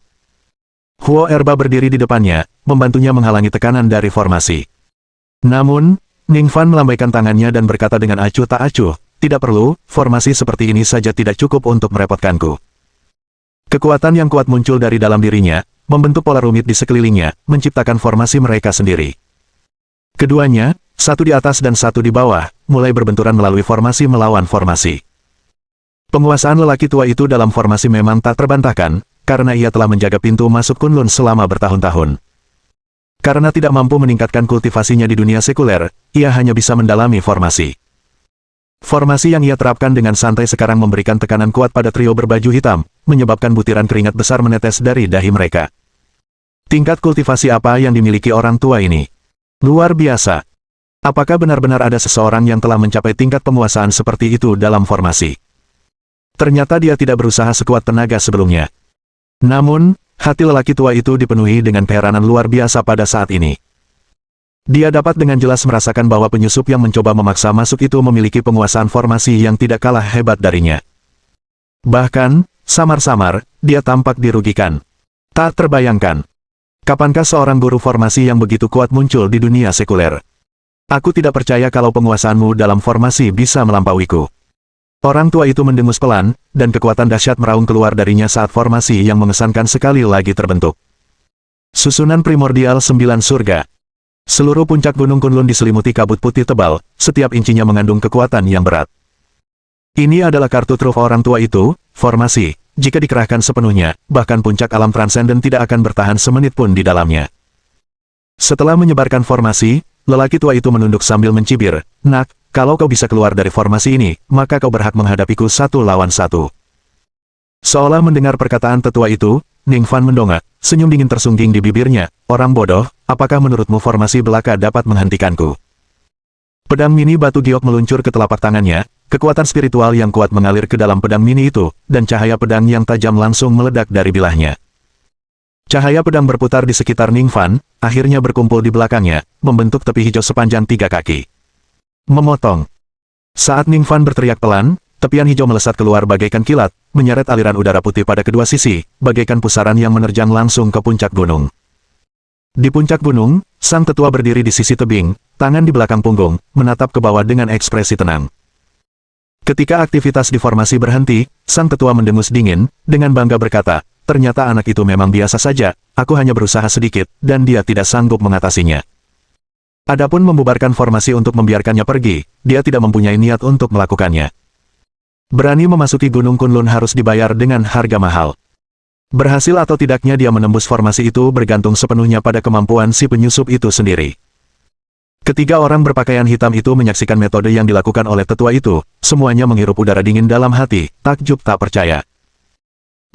Huo Erba berdiri di depannya, membantunya menghalangi tekanan dari formasi. Namun, Ningfan melambaikan tangannya dan berkata dengan acuh tak acuh, tidak perlu, formasi seperti ini saja tidak cukup untuk merepotkanku. Kekuatan yang kuat muncul dari dalam dirinya, membentuk pola rumit di sekelilingnya, menciptakan formasi mereka sendiri. Keduanya, satu di atas dan satu di bawah, mulai berbenturan melalui formasi melawan formasi. Penguasaan lelaki tua itu dalam formasi memang tak terbantahkan, karena ia telah menjaga pintu masuk Kunlun selama bertahun-tahun. Karena tidak mampu meningkatkan kultivasinya di dunia sekuler, ia hanya bisa mendalami formasi. Formasi yang ia terapkan dengan santai sekarang memberikan tekanan kuat pada trio berbaju hitam, menyebabkan butiran keringat besar menetes dari dahi mereka. Tingkat kultivasi apa yang dimiliki orang tua ini? Luar biasa. Apakah benar-benar ada seseorang yang telah mencapai tingkat penguasaan seperti itu dalam formasi? Ternyata dia tidak berusaha sekuat tenaga sebelumnya. Namun, hati lelaki tua itu dipenuhi dengan keheranan luar biasa pada saat ini. Dia dapat dengan jelas merasakan bahwa penyusup yang mencoba memaksa masuk itu memiliki penguasaan formasi yang tidak kalah hebat darinya. Bahkan, samar-samar, dia tampak dirugikan. Tak terbayangkan. Kapankah seorang guru formasi yang begitu kuat muncul di dunia sekuler? Aku tidak percaya kalau penguasaanmu dalam formasi bisa melampauiku. Orang tua itu mendengus pelan, dan kekuatan dahsyat meraung keluar darinya saat formasi yang mengesankan sekali lagi terbentuk. Susunan primordial 9 surga. Seluruh puncak Gunung Kunlun diselimuti kabut putih tebal, setiap incinya mengandung kekuatan yang berat. Ini adalah kartu truf orang tua itu, formasi. Jika dikerahkan sepenuhnya, bahkan puncak alam transenden tidak akan bertahan semenit pun di dalamnya. Setelah menyebarkan formasi, lelaki tua itu menunduk sambil mencibir, "Nak, kalau kau bisa keluar dari formasi ini, maka kau berhak menghadapiku 1 lawan 1. Seolah mendengar perkataan tetua itu, Ningfan mendongak, senyum dingin tersungging di bibirnya, "Orang bodoh, apakah menurutmu formasi belaka dapat menghentikanku?" Pedang mini batu giok meluncur ke telapak tangannya, kekuatan spiritual yang kuat mengalir ke dalam pedang mini itu, dan cahaya pedang yang tajam langsung meledak dari bilahnya. Cahaya pedang berputar di sekitar Ning Fan, akhirnya berkumpul di belakangnya, membentuk tepi hijau sepanjang 3 kaki. Memotong. Saat Ning Fan berteriak pelan, tepian hijau melesat keluar bagaikan kilat, menyeret aliran udara putih pada kedua sisi, bagaikan pusaran yang menerjang langsung ke puncak gunung. Di puncak gunung, sang tetua berdiri di sisi tebing, tangan di belakang punggung, menatap ke bawah dengan ekspresi tenang. Ketika aktivitas di formasi berhenti, sang tetua mendengus dingin, dengan bangga berkata, ternyata anak itu memang biasa saja, aku hanya berusaha sedikit, dan dia tidak sanggup mengatasinya. Adapun membubarkan formasi untuk membiarkannya pergi, dia tidak mempunyai niat untuk melakukannya. Berani memasuki Gunung Kunlun harus dibayar dengan harga mahal. Berhasil atau tidaknya dia menembus formasi itu bergantung sepenuhnya pada kemampuan si penyusup itu sendiri. Ketiga orang berpakaian hitam itu menyaksikan metode yang dilakukan oleh tetua itu, semuanya menghirup udara dingin dalam hati, takjub tak percaya.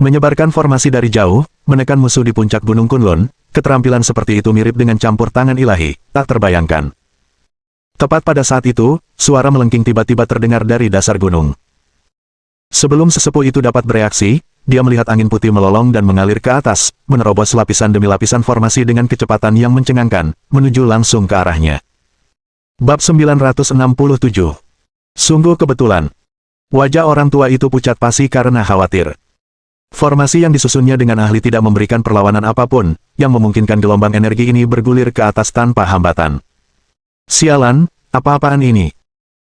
Menyebarkan formasi dari jauh, menekan musuh di puncak Gunung Kunlun, keterampilan seperti itu mirip dengan campur tangan ilahi, tak terbayangkan. Tepat pada saat itu, suara melengking tiba-tiba terdengar dari dasar gunung. Sebelum sesepuh itu dapat bereaksi, dia melihat angin putih melolong dan mengalir ke atas, menerobos lapisan demi lapisan formasi dengan kecepatan yang mencengangkan, menuju langsung ke arahnya. Bab 967. Sungguh kebetulan. Wajah orang tua itu pucat pasi karena khawatir. Formasi yang disusunnya dengan ahli tidak memberikan perlawanan apapun, yang memungkinkan gelombang energi ini bergulir ke atas tanpa hambatan. Sialan, apa-apaan ini?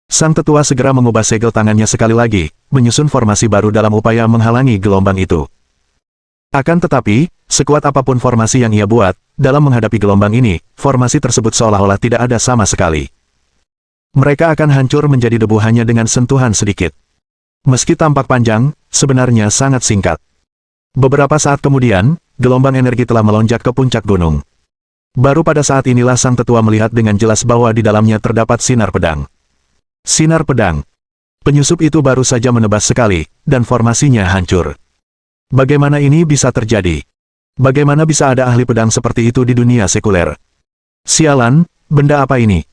Sang tetua segera mengubah segel tangannya sekali lagi, menyusun formasi baru dalam upaya menghalangi gelombang itu. Akan tetapi, sekuat apapun formasi yang ia buat, dalam menghadapi gelombang ini, formasi tersebut seolah-olah tidak ada sama sekali. Mereka akan hancur menjadi debu hanya dengan sentuhan sedikit. Meski tampak panjang, sebenarnya sangat singkat. Beberapa saat kemudian, gelombang energi telah melonjak ke puncak gunung. Baru pada saat inilah sang tetua melihat dengan jelas bahwa di dalamnya terdapat sinar pedang. Sinar pedang. Penyusup itu baru saja menebas sekali, dan formasinya hancur. Bagaimana ini bisa terjadi? Bagaimana bisa ada ahli pedang seperti itu di dunia sekuler? Sialan, benda apa ini?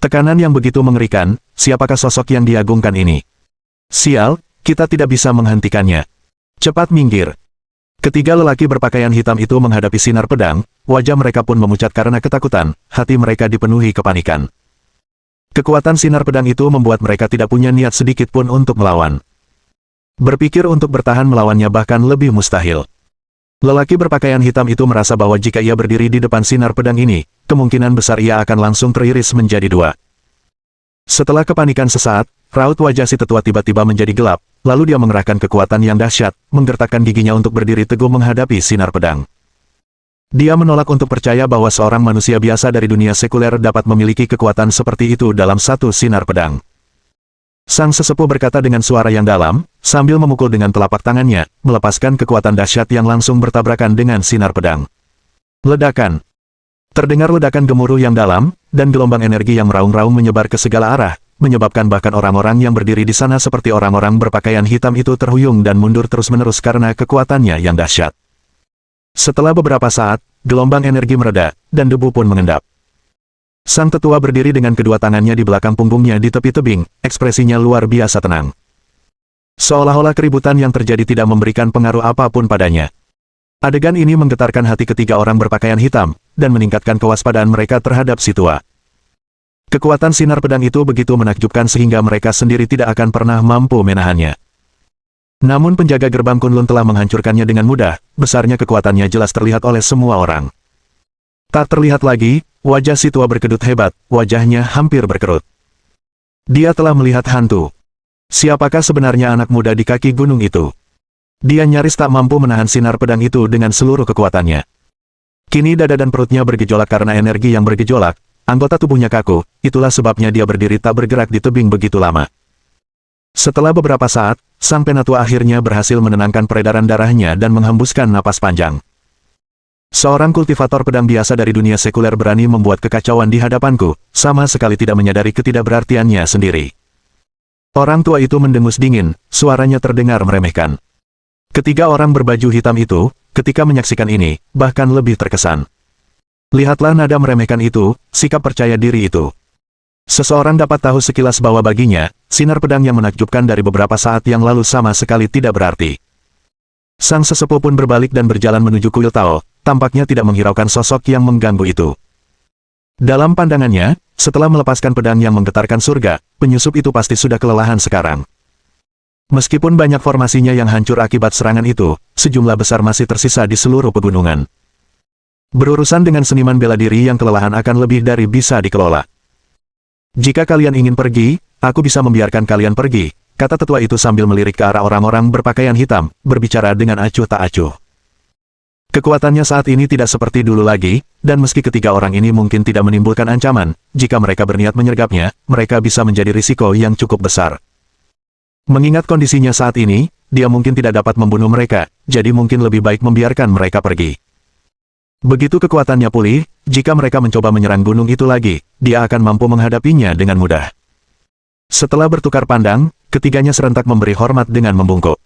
Tekanan yang begitu mengerikan, siapakah sosok yang diagungkan ini? Sial, kita tidak bisa menghentikannya. Cepat minggir. Ketiga lelaki berpakaian hitam itu menghadapi sinar pedang, wajah mereka pun memucat karena ketakutan, hati mereka dipenuhi kepanikan. Kekuatan sinar pedang itu membuat mereka tidak punya niat sedikit pun untuk melawan. Berpikir untuk bertahan melawannya bahkan lebih mustahil. Lelaki berpakaian hitam itu merasa bahwa jika ia berdiri di depan sinar pedang ini, kemungkinan besar ia akan langsung teriris menjadi dua. Setelah kepanikan sesaat, raut wajah si tetua tiba-tiba menjadi gelap, lalu dia mengerahkan kekuatan yang dahsyat, menggertakkan giginya untuk berdiri teguh menghadapi sinar pedang. Dia menolak untuk percaya bahwa seorang manusia biasa dari dunia sekuler dapat memiliki kekuatan seperti itu dalam satu sinar pedang. Sang sesepuh berkata dengan suara yang dalam, sambil memukul dengan telapak tangannya, melepaskan kekuatan dahsyat yang langsung bertabrakan dengan sinar pedang. Ledakan. Terdengar ledakan gemuruh yang dalam, dan gelombang energi yang meraung-raung menyebar ke segala arah, menyebabkan bahkan orang-orang yang berdiri di sana seperti orang-orang berpakaian hitam itu terhuyung dan mundur terus-menerus karena kekuatannya yang dahsyat. Setelah beberapa saat, gelombang energi mereda, dan debu pun mengendap. Sang tetua berdiri dengan kedua tangannya di belakang punggungnya di tepi tebing, ekspresinya luar biasa tenang. Seolah-olah keributan yang terjadi tidak memberikan pengaruh apapun padanya. Adegan ini menggetarkan hati ketiga orang berpakaian hitam, dan meningkatkan kewaspadaan mereka terhadap si tua. Kekuatan sinar pedang itu begitu menakjubkan sehingga mereka sendiri tidak akan pernah mampu menahannya. Namun penjaga gerbang Kunlun telah menghancurkannya dengan mudah, besarnya kekuatannya jelas terlihat oleh semua orang. Tak terlihat lagi, wajah si tua berkedut hebat, wajahnya hampir berkerut. Dia telah melihat hantu. Siapakah sebenarnya anak muda di kaki gunung itu? Dia nyaris tak mampu menahan sinar pedang itu dengan seluruh kekuatannya. Kini dada dan perutnya bergejolak karena energi yang bergejolak, anggota tubuhnya kaku, itulah sebabnya dia berdiri tak bergerak di tebing begitu lama. Setelah beberapa saat, sang penatua akhirnya berhasil menenangkan peredaran darahnya dan menghembuskan napas panjang. Seorang kultivator pedang biasa dari dunia sekuler berani membuat kekacauan di hadapanku, sama sekali tidak menyadari ketidakberartiannya sendiri. Orang tua itu mendengus dingin, suaranya terdengar meremehkan. Ketiga orang berbaju hitam itu, ketika menyaksikan ini, bahkan lebih terkesan. Lihatlah nada meremehkan itu, sikap percaya diri itu. Seseorang dapat tahu sekilas bahwa baginya, sinar pedang yang menakjubkan dari beberapa saat yang lalu sama sekali tidak berarti. Sang sesepuh pun berbalik dan berjalan menuju kuil Tao, tampaknya tidak menghiraukan sosok yang mengganggu itu. Dalam pandangannya, setelah melepaskan pedang yang menggetarkan surga, penyusup itu pasti sudah kelelahan sekarang. Meskipun banyak formasinya yang hancur akibat serangan itu, sejumlah besar masih tersisa di seluruh pegunungan. Berurusan dengan seniman bela diri yang kelelahan akan lebih dari bisa dikelola. Jika kalian ingin pergi, aku bisa membiarkan kalian pergi, kata tetua itu sambil melirik ke arah orang-orang berpakaian hitam, berbicara dengan acuh tak acuh. Kekuatannya saat ini tidak seperti dulu lagi, dan meski ketiga orang ini mungkin tidak menimbulkan ancaman, jika mereka berniat menyergapnya, mereka bisa menjadi risiko yang cukup besar. Mengingat kondisinya saat ini, dia mungkin tidak dapat membunuh mereka, jadi mungkin lebih baik membiarkan mereka pergi. Begitu kekuatannya pulih, jika mereka mencoba menyerang gunung itu lagi, dia akan mampu menghadapinya dengan mudah. Setelah bertukar pandang, ketiganya serentak memberi hormat dengan membungkuk.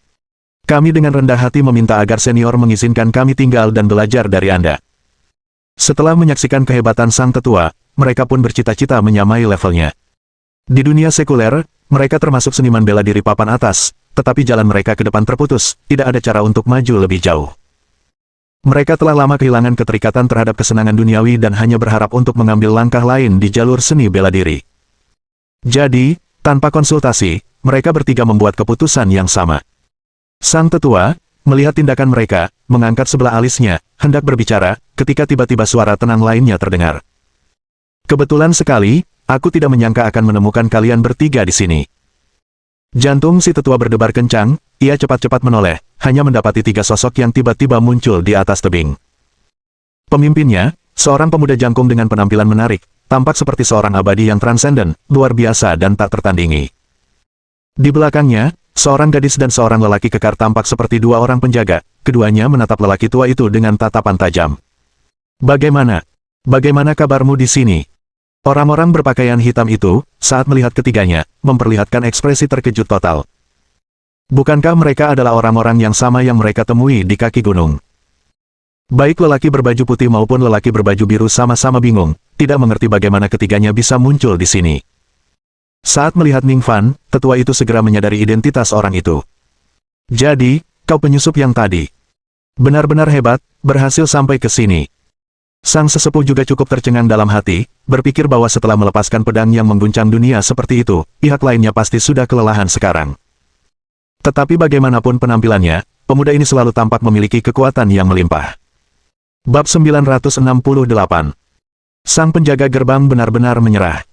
Kami dengan rendah hati meminta agar senior mengizinkan kami tinggal dan belajar dari Anda. Setelah menyaksikan kehebatan sang tetua, mereka pun bercita-cita menyamai levelnya. Di dunia sekuler, mereka termasuk seniman bela diri papan atas, tetapi jalan mereka ke depan terputus, tidak ada cara untuk maju lebih jauh. Mereka telah lama kehilangan keterikatan terhadap kesenangan duniawi dan hanya berharap untuk mengambil langkah lain di jalur seni bela diri. Jadi, tanpa konsultasi, mereka bertiga membuat keputusan yang sama. Sang tetua, melihat tindakan mereka, mengangkat sebelah alisnya, hendak berbicara, ketika tiba-tiba suara tenang lainnya terdengar. Kebetulan sekali, aku tidak menyangka akan menemukan kalian bertiga di sini. Jantung si tetua berdebar kencang, ia cepat-cepat menoleh, hanya mendapati tiga sosok yang tiba-tiba muncul di atas tebing. Pemimpinnya, seorang pemuda jangkung dengan penampilan menarik, tampak seperti seorang abadi yang transenden, luar biasa dan tak tertandingi. Di belakangnya, seorang gadis dan seorang lelaki kekar tampak seperti dua orang penjaga, keduanya menatap lelaki tua itu dengan tatapan tajam. Bagaimana? Bagaimana kabarmu di sini? Orang-orang berpakaian hitam itu, saat melihat ketiganya, memperlihatkan ekspresi terkejut total. Bukankah mereka adalah orang-orang yang sama yang mereka temui di kaki gunung? Baik lelaki berbaju putih maupun lelaki berbaju biru sama-sama bingung, tidak mengerti bagaimana ketiganya bisa muncul di sini. Saat melihat Ning Fan, tetua itu segera menyadari identitas orang itu. Jadi, kau penyusup yang tadi. Benar-benar hebat, berhasil sampai ke sini. Sang sesepuh juga cukup tercengang dalam hati, berpikir bahwa setelah melepaskan pedang yang mengguncang dunia seperti itu, pihak lainnya pasti sudah kelelahan sekarang. Tetapi bagaimanapun penampilannya, pemuda ini selalu tampak memiliki kekuatan yang melimpah. Bab 968. Sang penjaga gerbang benar-benar menyerah.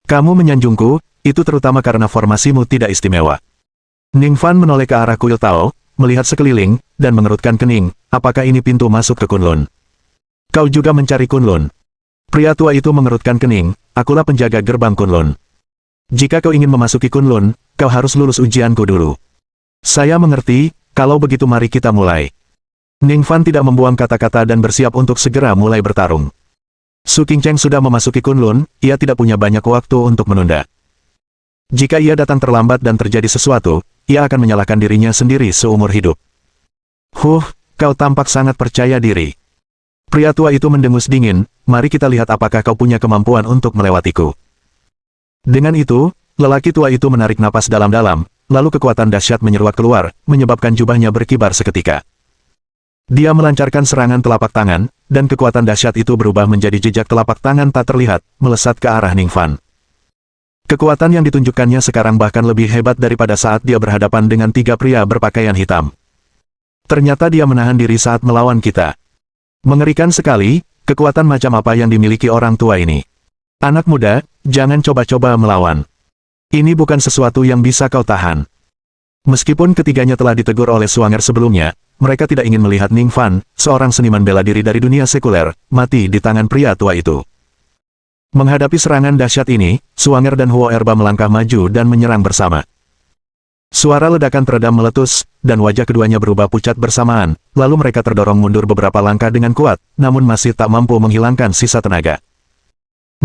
Kamu menyanjungku, itu terutama karena formasimu tidak istimewa. Ning Fan menoleh ke arah kuil Tao, melihat sekeliling, dan mengerutkan kening, apakah ini pintu masuk ke Kunlun? Kau juga mencari Kunlun? Pria tua itu mengerutkan kening, akulah penjaga gerbang Kunlun. Jika kau ingin memasuki Kunlun, kau harus lulus ujianku dulu. Saya mengerti, kalau begitu mari kita mulai. Ning Fan tidak membuang kata-kata dan bersiap untuk segera mulai bertarung. Su Qingcheng sudah memasuki Kunlun, ia tidak punya banyak waktu untuk menunda. Jika ia datang terlambat dan terjadi sesuatu, ia akan menyalahkan dirinya sendiri seumur hidup. Kau tampak sangat percaya diri. Pria tua itu mendengus dingin, mari kita lihat apakah kau punya kemampuan untuk melewatiku. Dengan itu, lelaki tua itu menarik napas dalam-dalam, lalu kekuatan dahsyat menyeruak keluar, menyebabkan jubahnya berkibar seketika. Dia melancarkan serangan telapak tangan, dan kekuatan dahsyat itu berubah menjadi jejak telapak tangan tak terlihat, melesat ke arah Ning Fan. Kekuatan yang ditunjukkannya sekarang bahkan lebih hebat daripada saat dia berhadapan dengan tiga pria berpakaian hitam. Ternyata dia menahan diri saat melawan kita. Mengerikan sekali, kekuatan macam apa yang dimiliki orang tua ini. Anak muda, jangan coba-coba melawan. Ini bukan sesuatu yang bisa kau tahan. Meskipun ketiganya telah ditegur oleh Suanger sebelumnya, mereka tidak ingin melihat Ning Fan, seorang seniman bela diri dari dunia sekuler, mati di tangan pria tua itu. Menghadapi serangan dahsyat ini, Suanger dan Huo Erba melangkah maju dan menyerang bersama. Suara ledakan teredam meletus, dan wajah keduanya berubah pucat bersamaan, lalu mereka terdorong mundur beberapa langkah dengan kuat, namun masih tak mampu menghilangkan sisa tenaga.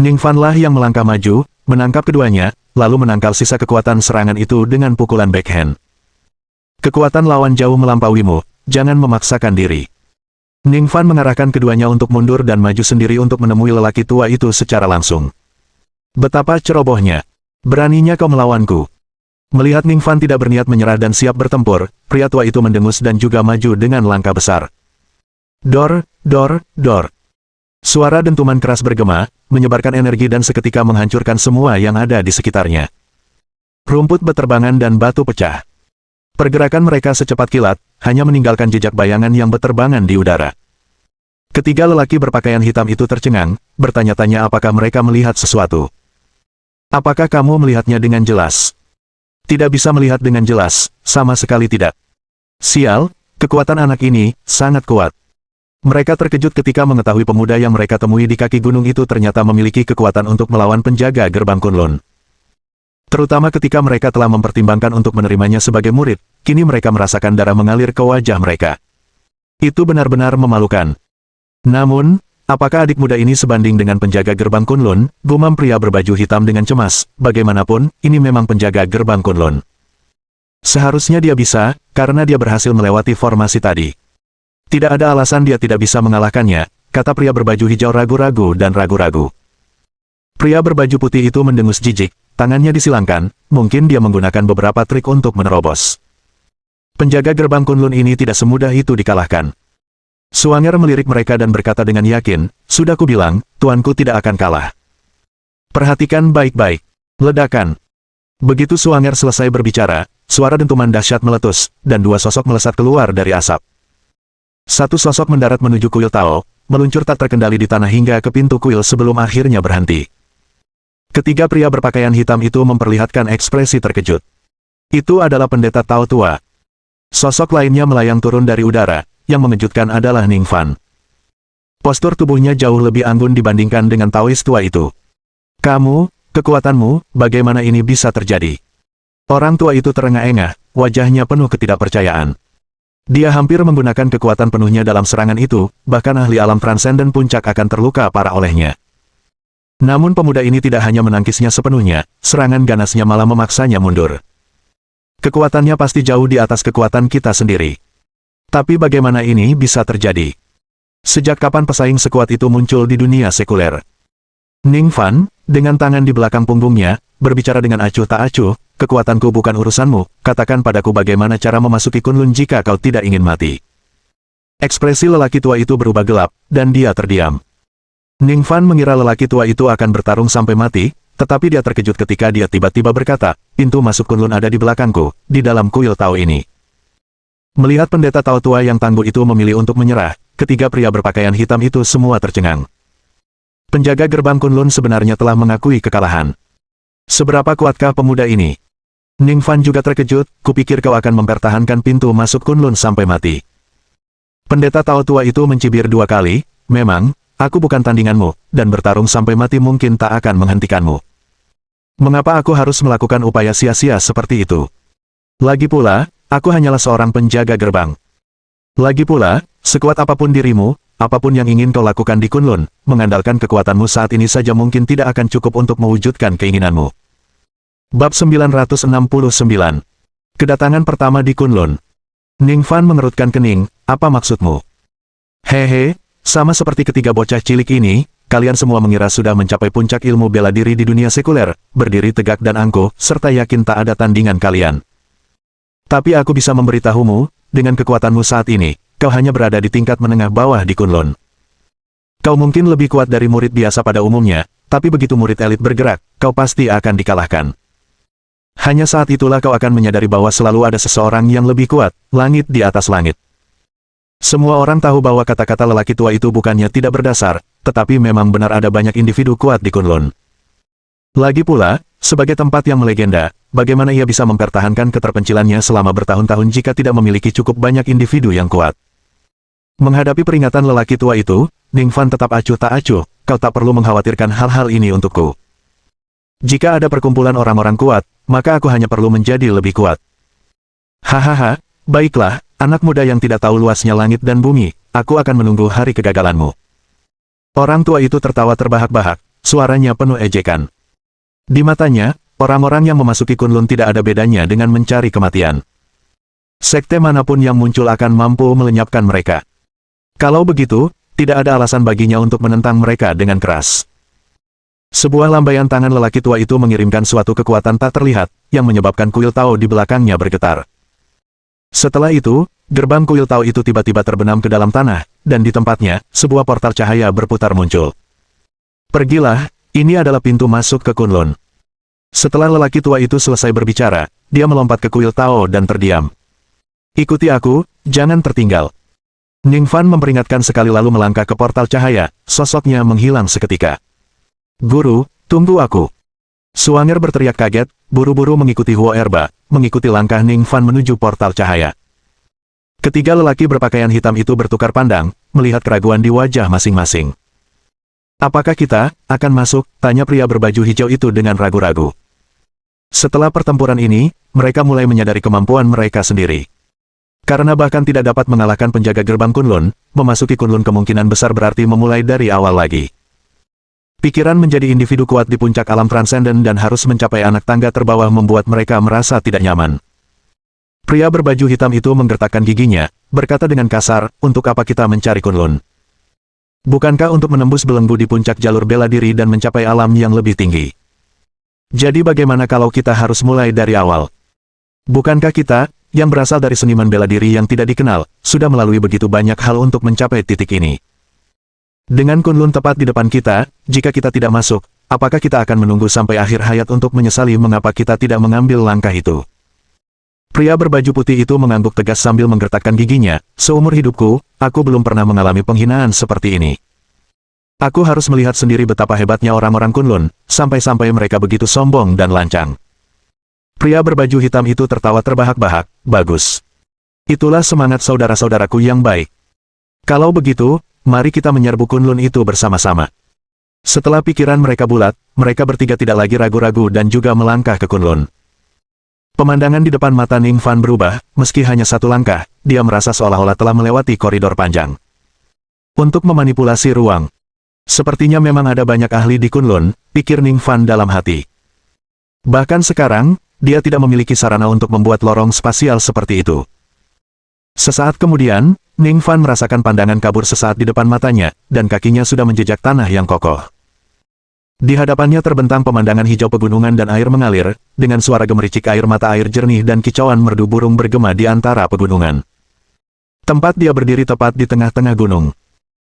Ning Fan lah yang melangkah maju, menangkap keduanya, lalu menangkal sisa kekuatan serangan itu dengan pukulan backhand. Kekuatan lawan jauh melampauimu, jangan memaksakan diri. Ning Fan mengarahkan keduanya untuk mundur dan maju sendiri untuk menemui lelaki tua itu secara langsung. Betapa cerobohnya. Beraninya kau melawanku. Melihat Ningfan tidak berniat menyerah dan siap bertempur, pria tua itu mendengus dan juga maju dengan langkah besar. Dor, dor, dor. Suara dentuman keras bergema, menyebarkan energi dan seketika menghancurkan semua yang ada di sekitarnya. Rumput berterbangan dan batu pecah. Pergerakan mereka secepat kilat, hanya meninggalkan jejak bayangan yang berterbangan di udara. Ketiga lelaki berpakaian hitam itu tercengang, bertanya-tanya apakah mereka melihat sesuatu. Apakah kamu melihatnya dengan jelas? Tidak bisa melihat dengan jelas, sama sekali tidak. Sial, kekuatan anak ini sangat kuat. Mereka terkejut ketika mengetahui pemuda yang mereka temui di kaki gunung itu ternyata memiliki kekuatan untuk melawan penjaga gerbang Kunlun. Terutama ketika mereka telah mempertimbangkan untuk menerimanya sebagai murid, kini mereka merasakan darah mengalir ke wajah mereka. Itu benar-benar memalukan. Namun, apakah adik muda ini sebanding dengan penjaga gerbang Kunlun? Gumam pria berbaju hitam dengan cemas. Bagaimanapun, ini memang penjaga gerbang Kunlun. Seharusnya dia bisa, karena dia berhasil melewati formasi tadi. Tidak ada alasan dia tidak bisa mengalahkannya, kata pria berbaju hijau ragu-ragu dan ragu-ragu. Pria berbaju putih itu mendengus jijik, tangannya disilangkan, mungkin dia menggunakan beberapa trik untuk menerobos. Penjaga gerbang Kunlun ini tidak semudah itu dikalahkan. Suanger melirik mereka dan berkata dengan yakin, sudah kubilang, tuanku tidak akan kalah. Perhatikan baik-baik. Ledakan. Begitu Suanger selesai berbicara, suara dentuman dahsyat meletus, dan dua sosok melesat keluar dari asap. Satu sosok mendarat menuju kuil Tao, meluncur tak terkendali di tanah hingga ke pintu kuil sebelum akhirnya berhenti. Ketiga pria berpakaian hitam itu memperlihatkan ekspresi terkejut. Itu adalah pendeta Tao tua. Sosok lainnya melayang turun dari udara. Yang mengejutkan adalah Ningfan. Postur tubuhnya jauh lebih anggun dibandingkan dengan Taois tua itu. Kamu, kekuatanmu, bagaimana ini bisa terjadi? Orang tua itu terengah-engah, wajahnya penuh ketidakpercayaan. Dia hampir menggunakan kekuatan penuhnya dalam serangan itu, bahkan ahli alam transenden puncak akan terluka parah olehnya. Namun pemuda ini tidak hanya menangkisnya sepenuhnya, serangan ganasnya malah memaksanya mundur. Kekuatannya pasti jauh di atas kekuatan kita sendiri. Tapi bagaimana ini bisa terjadi? Sejak kapan pesaing sekuat itu muncul di dunia sekuler? Ningfan, dengan tangan di belakang punggungnya, berbicara dengan acuh tak acuh, kekuatanku bukan urusanmu, katakan padaku bagaimana cara memasuki Kunlun jika kau tidak ingin mati. Ekspresi lelaki tua itu berubah gelap, dan dia terdiam. Ningfan mengira lelaki tua itu akan bertarung sampai mati, tetapi dia terkejut ketika dia tiba-tiba berkata, pintu masuk Kunlun ada di belakangku, di dalam kuil Tao ini. Melihat pendeta Tao tua yang tangguh itu memilih untuk menyerah, ketiga pria berpakaian hitam itu semua tercengang. Penjaga gerbang Kunlun sebenarnya telah mengakui kekalahan. Seberapa kuatkah pemuda ini? Ningfan juga terkejut, kupikir kau akan mempertahankan pintu masuk Kunlun sampai mati. Pendeta Tao tua itu mencibir dua kali, memang, aku bukan tandinganmu, dan bertarung sampai mati mungkin tak akan menghentikanmu. Mengapa aku harus melakukan upaya sia-sia seperti itu? Lagi pula, aku hanyalah seorang penjaga gerbang. Lagi pula, sekuat apapun dirimu, apapun yang ingin kau lakukan di Kunlun, mengandalkan kekuatanmu saat ini saja mungkin tidak akan cukup untuk mewujudkan keinginanmu. Bab 969. Kedatangan pertama di Kunlun. Ningfan mengerutkan kening, apa maksudmu? Hehe, sama seperti ketiga bocah cilik ini, kalian semua mengira sudah mencapai puncak ilmu bela diri di dunia sekuler, berdiri tegak dan angkuh, serta yakin tak ada tandingan kalian. Tapi aku bisa memberitahumu, dengan kekuatanmu saat ini, kau hanya berada di tingkat menengah bawah di Kunlun. Kau mungkin lebih kuat dari murid biasa pada umumnya, tapi begitu murid elit bergerak, kau pasti akan dikalahkan. Hanya saat itulah kau akan menyadari bahwa selalu ada seseorang yang lebih kuat, langit di atas langit. Semua orang tahu bahwa kata-kata lelaki tua itu bukannya tidak berdasar, tetapi memang benar ada banyak individu kuat di Kunlun. Lagi pula, sebagai tempat yang melegenda, bagaimana ia bisa mempertahankan keterpencilannya selama bertahun-tahun jika tidak memiliki cukup banyak individu yang kuat? Menghadapi peringatan lelaki tua itu, Ningfan tetap acuh tak acuh, kau tak perlu mengkhawatirkan hal-hal ini untukku. Jika ada perkumpulan orang-orang kuat, maka aku hanya perlu menjadi lebih kuat. Hahaha, baiklah, anak muda yang tidak tahu luasnya langit dan bumi, aku akan menunggu hari kegagalanmu. Orang tua itu tertawa terbahak-bahak, suaranya penuh ejekan. Di matanya, orang-orang yang memasuki Kunlun tidak ada bedanya dengan mencari kematian. Sekte manapun yang muncul akan mampu melenyapkan mereka. Kalau begitu, tidak ada alasan baginya untuk menentang mereka dengan keras. Sebuah lambaian tangan lelaki tua itu mengirimkan suatu kekuatan tak terlihat, yang menyebabkan kuil Tao di belakangnya bergetar. Setelah itu, gerbang kuil Tao itu tiba-tiba terbenam ke dalam tanah, dan di tempatnya, sebuah portal cahaya berputar muncul. Pergilah, ini adalah pintu masuk ke Kunlun. Setelah lelaki tua itu selesai berbicara, dia melompat ke kuil Tao dan terdiam. Ikuti aku, jangan tertinggal. Ningfan memperingatkan sekali lalu melangkah ke portal cahaya, sosoknya menghilang seketika. Guru, tunggu aku. Suanger berteriak kaget, buru-buru mengikuti Huo Erba, mengikuti langkah Ningfan menuju portal cahaya. Ketiga lelaki berpakaian hitam itu bertukar pandang, melihat keraguan di wajah masing-masing. Apakah kita akan masuk? Tanya pria berbaju hijau itu dengan ragu-ragu. Setelah pertempuran ini, mereka mulai menyadari kemampuan mereka sendiri. Karena bahkan tidak dapat mengalahkan penjaga gerbang Kunlun, memasuki Kunlun kemungkinan besar berarti memulai dari awal lagi. Pikiran menjadi individu kuat di puncak alam transenden dan harus mencapai anak tangga terbawah membuat mereka merasa tidak nyaman. Pria berbaju hitam itu menggertakkan giginya, berkata dengan kasar, untuk apa kita mencari Kunlun? Bukankah untuk menembus belenggu di puncak jalur bela diri dan mencapai alam yang lebih tinggi? Jadi bagaimana kalau kita harus mulai dari awal? Bukankah kita, yang berasal dari seniman bela diri yang tidak dikenal, sudah melalui begitu banyak hal untuk mencapai titik ini? Dengan Kunlun tepat di depan kita, jika kita tidak masuk, apakah kita akan menunggu sampai akhir hayat untuk menyesali mengapa kita tidak mengambil langkah itu? Pria berbaju putih itu mengangguk tegas sambil menggertakkan giginya, seumur hidupku, aku belum pernah mengalami penghinaan seperti ini. Aku harus melihat sendiri betapa hebatnya orang-orang Kunlun, sampai-sampai mereka begitu sombong dan lancang. Pria berbaju hitam itu tertawa terbahak-bahak, bagus. Itulah semangat saudara-saudaraku yang baik. Kalau begitu, mari kita menyerbu Kunlun itu bersama-sama. Setelah pikiran mereka bulat, mereka bertiga tidak lagi ragu-ragu dan juga melangkah ke Kunlun. Pemandangan di depan mata Ningfan berubah, meski hanya satu langkah, dia merasa seolah-olah telah melewati koridor panjang. Untuk memanipulasi ruang. Sepertinya memang ada banyak ahli di Kunlun, pikir Ningfan dalam hati. Bahkan sekarang, dia tidak memiliki sarana untuk membuat lorong spasial seperti itu. Sesaat kemudian, Ningfan merasakan pandangan kabur sesaat di depan matanya, dan kakinya sudah menjejak tanah yang kokoh. Di hadapannya terbentang pemandangan hijau pegunungan dan air mengalir, dengan suara gemericik air mata air jernih dan kicauan merdu burung bergema di antara pegunungan. Tempat dia berdiri tepat di tengah-tengah gunung.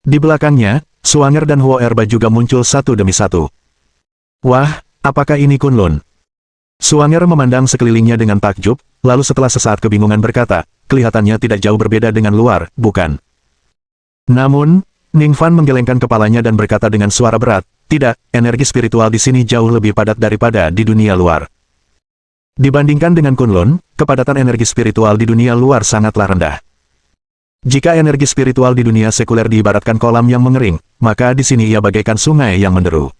Di belakangnya, Suanger dan Huo Erba juga muncul satu demi satu. Wah, apakah ini Kunlun? Suanger memandang sekelilingnya dengan takjub, lalu setelah sesaat kebingungan berkata, kelihatannya tidak jauh berbeda dengan luar, bukan? Namun, Ningfan menggelengkan kepalanya dan berkata dengan suara berat, tidak, energi spiritual di sini jauh lebih padat daripada di dunia luar. Dibandingkan dengan Kunlun, kepadatan energi spiritual di dunia luar sangatlah rendah. Jika energi spiritual di dunia sekuler diibaratkan kolam yang mengering, maka di sini ia bagaikan sungai yang menderu.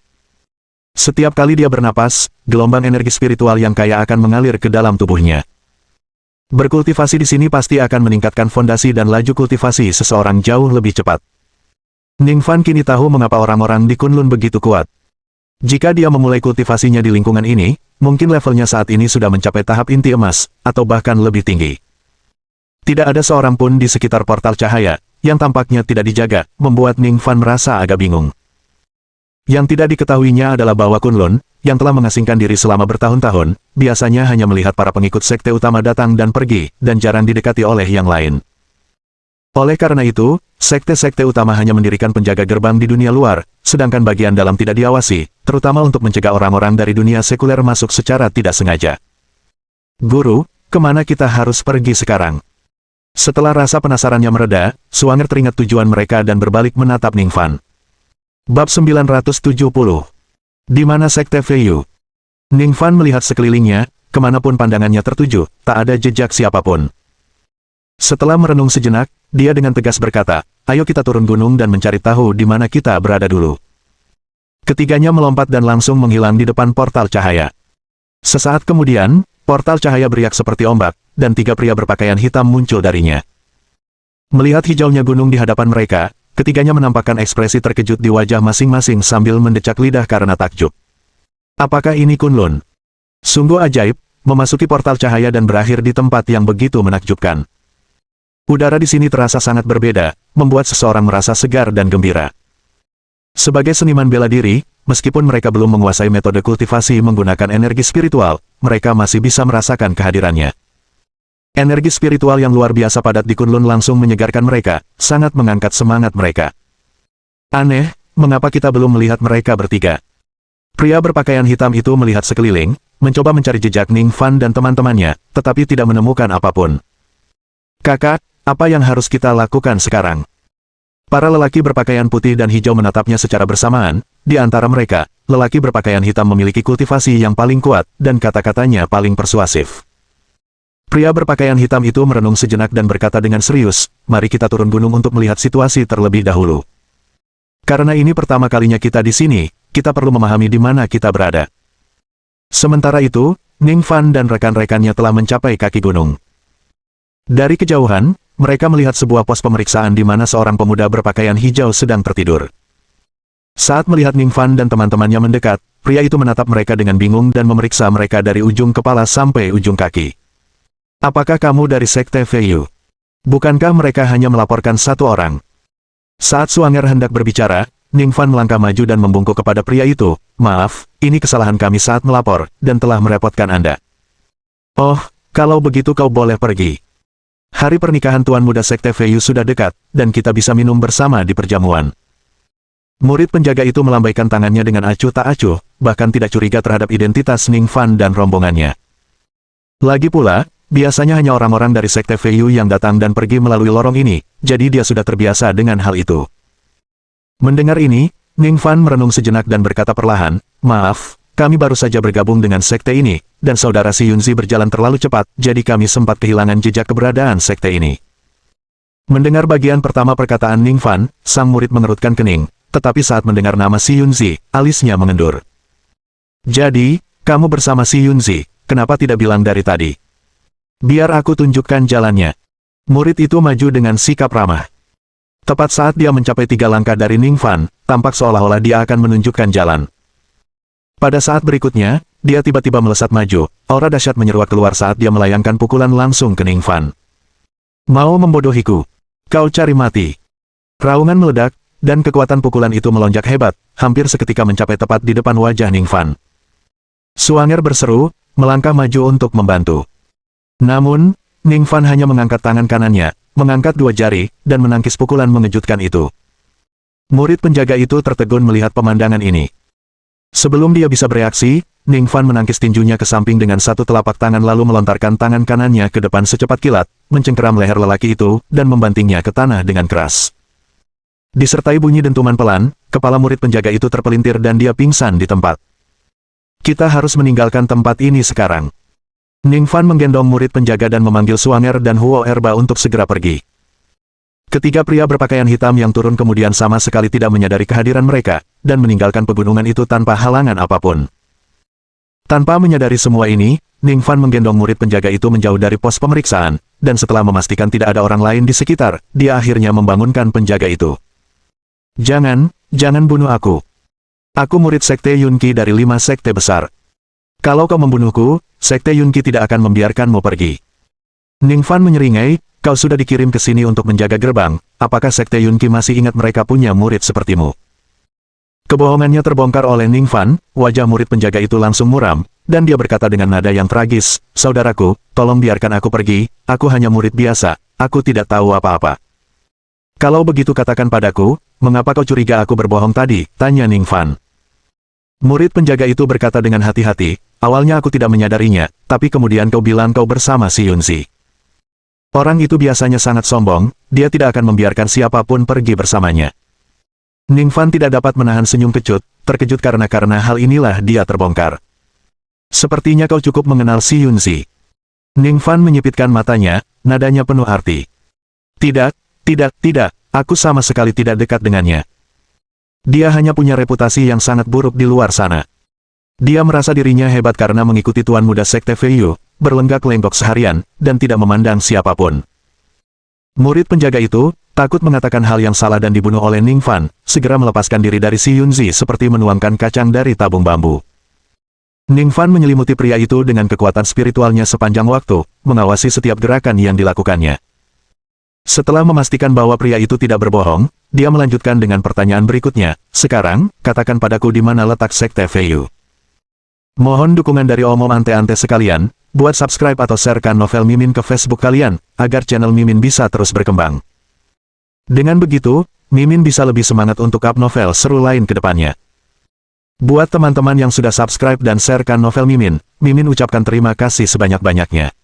Setiap kali dia bernapas, gelombang energi spiritual yang kaya akan mengalir ke dalam tubuhnya. Berkultivasi di sini pasti akan meningkatkan fondasi dan laju kultivasi seseorang jauh lebih cepat. Ningfan kini tahu mengapa orang-orang di Kunlun begitu kuat. Jika dia memulai kultivasinya di lingkungan ini, mungkin levelnya saat ini sudah mencapai tahap inti emas, atau bahkan lebih tinggi. Tidak ada seorang pun di sekitar portal cahaya, yang tampaknya tidak dijaga, membuat Ningfan merasa agak bingung. Yang tidak diketahuinya adalah bahwa Kunlun, yang telah mengasingkan diri selama bertahun-tahun, biasanya hanya melihat para pengikut sekte utama datang dan pergi, dan jarang didekati oleh yang lain. Oleh karena itu, sekte-sekte utama hanya mendirikan penjaga gerbang di dunia luar, sedangkan bagian dalam tidak diawasi, terutama untuk mencegah orang-orang dari dunia sekuler masuk secara tidak sengaja. Guru, kemana kita harus pergi sekarang? Setelah rasa penasarannya mereda, Suanger teringat tujuan mereka dan berbalik menatap Ningfan. Bab 970. Di mana sekte Feiyu? Ningfan melihat sekelilingnya, kemanapun pandangannya tertuju, tak ada jejak siapapun. Setelah merenung sejenak, dia dengan tegas berkata, ayo kita turun gunung dan mencari tahu di mana kita berada dulu. Ketiganya melompat dan langsung menghilang di depan portal cahaya. Sesaat kemudian, portal cahaya beriak seperti ombak, dan tiga pria berpakaian hitam muncul darinya. Melihat hijaunya gunung di hadapan mereka, ketiganya menampakkan ekspresi terkejut di wajah masing-masing sambil mendecak lidah karena takjub. Apakah ini Kunlun? Sungguh ajaib, memasuki portal cahaya dan berakhir di tempat yang begitu menakjubkan. Udara di sini terasa sangat berbeda, membuat seseorang merasa segar dan gembira. Sebagai seniman bela diri, meskipun mereka belum menguasai metode kultivasi menggunakan energi spiritual, mereka masih bisa merasakan kehadirannya. Energi spiritual yang luar biasa padat di Kunlun langsung menyegarkan mereka, sangat mengangkat semangat mereka. Aneh, mengapa kita belum melihat mereka bertiga? Pria berpakaian hitam itu melihat sekeliling, mencoba mencari jejak Ning Fan dan teman-temannya, tetapi tidak menemukan apapun. Kakak, apa yang harus kita lakukan sekarang? Para lelaki berpakaian putih dan hijau menatapnya secara bersamaan. Di antara mereka, lelaki berpakaian hitam memiliki kultivasi yang paling kuat, dan kata-katanya paling persuasif. Pria berpakaian hitam itu merenung sejenak dan berkata dengan serius, mari kita turun gunung untuk melihat situasi terlebih dahulu. Karena ini pertama kalinya kita di sini, kita perlu memahami di mana kita berada. Sementara itu, Ning Fan dan rekan-rekannya telah mencapai kaki gunung. Dari kejauhan, mereka melihat sebuah pos pemeriksaan di mana seorang pemuda berpakaian hijau sedang tertidur. Saat melihat Ning Fan dan teman-temannya mendekat, pria itu menatap mereka dengan bingung dan memeriksa mereka dari ujung kepala sampai ujung kaki. Apakah kamu dari Sekte Feiyu? Bukankah mereka hanya melaporkan satu orang? Saat Suanger hendak berbicara, Ning Fan melangkah maju dan membungkuk kepada pria itu, maaf, ini kesalahan kami saat melapor, dan telah merepotkan Anda. Oh, kalau begitu kau boleh pergi. Hari pernikahan Tuan Muda Sekte Feiyu sudah dekat, dan kita bisa minum bersama di perjamuan. Murid penjaga itu melambaikan tangannya dengan acuh tak acuh, bahkan tidak curiga terhadap identitas Ning Fan dan rombongannya. Lagi pula, biasanya hanya orang-orang dari Sekte Feiyu yang datang dan pergi melalui lorong ini, jadi dia sudah terbiasa dengan hal itu. Mendengar ini, Ning Fan merenung sejenak dan berkata perlahan, maaf, kami baru saja bergabung dengan sekte ini, dan saudara Si Yunzi berjalan terlalu cepat, jadi kami sempat kehilangan jejak keberadaan sekte ini. Mendengar bagian pertama perkataan Ning Fan, sang murid mengerutkan kening, tetapi saat mendengar nama Si Yunzi, alisnya mengendur. Jadi, kamu bersama Si Yunzi, kenapa tidak bilang dari tadi? Biar aku tunjukkan jalannya. Murid itu maju dengan sikap ramah. Tepat saat dia mencapai 3 langkah dari Ning Fan, tampak seolah-olah dia akan menunjukkan jalan. Pada saat berikutnya, dia tiba-tiba melesat maju, aura dahsyat menyeruak keluar saat dia melayangkan pukulan langsung ke Ning Fan. Mau membodohiku? Kau cari mati. Raungan meledak, dan kekuatan pukulan itu melonjak hebat, hampir seketika mencapai tepat di depan wajah Ning Fan. Suanger berseru, melangkah maju untuk membantu. Namun, Ning Fan hanya mengangkat tangan kanannya, mengangkat 2 jari, dan menangkis pukulan mengejutkan itu. Murid penjaga itu tertegun melihat pemandangan ini. Sebelum dia bisa bereaksi, Ning Fan menangkis tinjunya ke samping dengan satu telapak tangan lalu melontarkan tangan kanannya ke depan secepat kilat, mencengkeram leher lelaki itu, dan membantingnya ke tanah dengan keras. Disertai bunyi dentuman pelan, kepala murid penjaga itu terpelintir dan dia pingsan di tempat. Kita harus meninggalkan tempat ini sekarang. Ning Fan menggendong murid penjaga dan memanggil Suanger dan Huo Erba untuk segera pergi. Ketiga pria berpakaian hitam yang turun kemudian sama sekali tidak menyadari kehadiran mereka, dan meninggalkan pegunungan itu tanpa halangan apapun. Tanpa menyadari semua ini, Ning Fan menggendong murid penjaga itu menjauh dari pos pemeriksaan, dan setelah memastikan tidak ada orang lain di sekitar, dia akhirnya membangunkan penjaga itu. Jangan bunuh aku. Aku murid Sekte Yunqi dari 5 sekte besar. Kalau kau membunuhku, Sekte Yunqi tidak akan membiarkanmu pergi. Ning Fan menyeringai, kau sudah dikirim ke sini untuk menjaga gerbang, apakah Sekte Yunqi masih ingat mereka punya murid sepertimu? Kebohongannya terbongkar oleh Ning Fan, wajah murid penjaga itu langsung muram, dan dia berkata dengan nada yang tragis, saudaraku, tolong biarkan aku pergi, aku hanya murid biasa, aku tidak tahu apa-apa. Kalau begitu katakan padaku, mengapa kau curiga aku berbohong tadi, tanya Ning Fan. Murid penjaga itu berkata dengan hati-hati, awalnya aku tidak menyadarinya, tapi kemudian kau bilang kau bersama Si Yunzi. Orang itu biasanya sangat sombong, dia tidak akan membiarkan siapapun pergi bersamanya. Ning Fan tidak dapat menahan senyum kecut, terkejut karena hal inilah dia terbongkar. Sepertinya kau cukup mengenal Si Yunzi. Ning Fan menyipitkan matanya, nadanya penuh arti. Tidak, aku sama sekali tidak dekat dengannya. Dia hanya punya reputasi yang sangat buruk di luar sana. Dia merasa dirinya hebat karena mengikuti Tuan Muda Sekte Feiyu, berlenggak-lenggok seharian, dan tidak memandang siapapun. Murid penjaga itu, takut mengatakan hal yang salah dan dibunuh oleh Ning Fan, segera melepaskan diri dari Si Yunzi seperti menuangkan kacang dari tabung bambu. Ning Fan menyelimuti pria itu dengan kekuatan spiritualnya sepanjang waktu, mengawasi setiap gerakan yang dilakukannya. Setelah memastikan bahwa pria itu tidak berbohong, dia melanjutkan dengan pertanyaan berikutnya. Sekarang, katakan padaku di mana letak Sekte Feiyu. Mohon dukungan dari omom ante-ante sekalian, buat subscribe atau sharekan novel Mimin ke Facebook kalian, agar channel Mimin bisa terus berkembang. Dengan begitu, Mimin bisa lebih semangat untuk up novel seru lain ke depannya. Buat teman-teman yang sudah subscribe dan sharekan novel Mimin, Mimin ucapkan terima kasih sebanyak-banyaknya.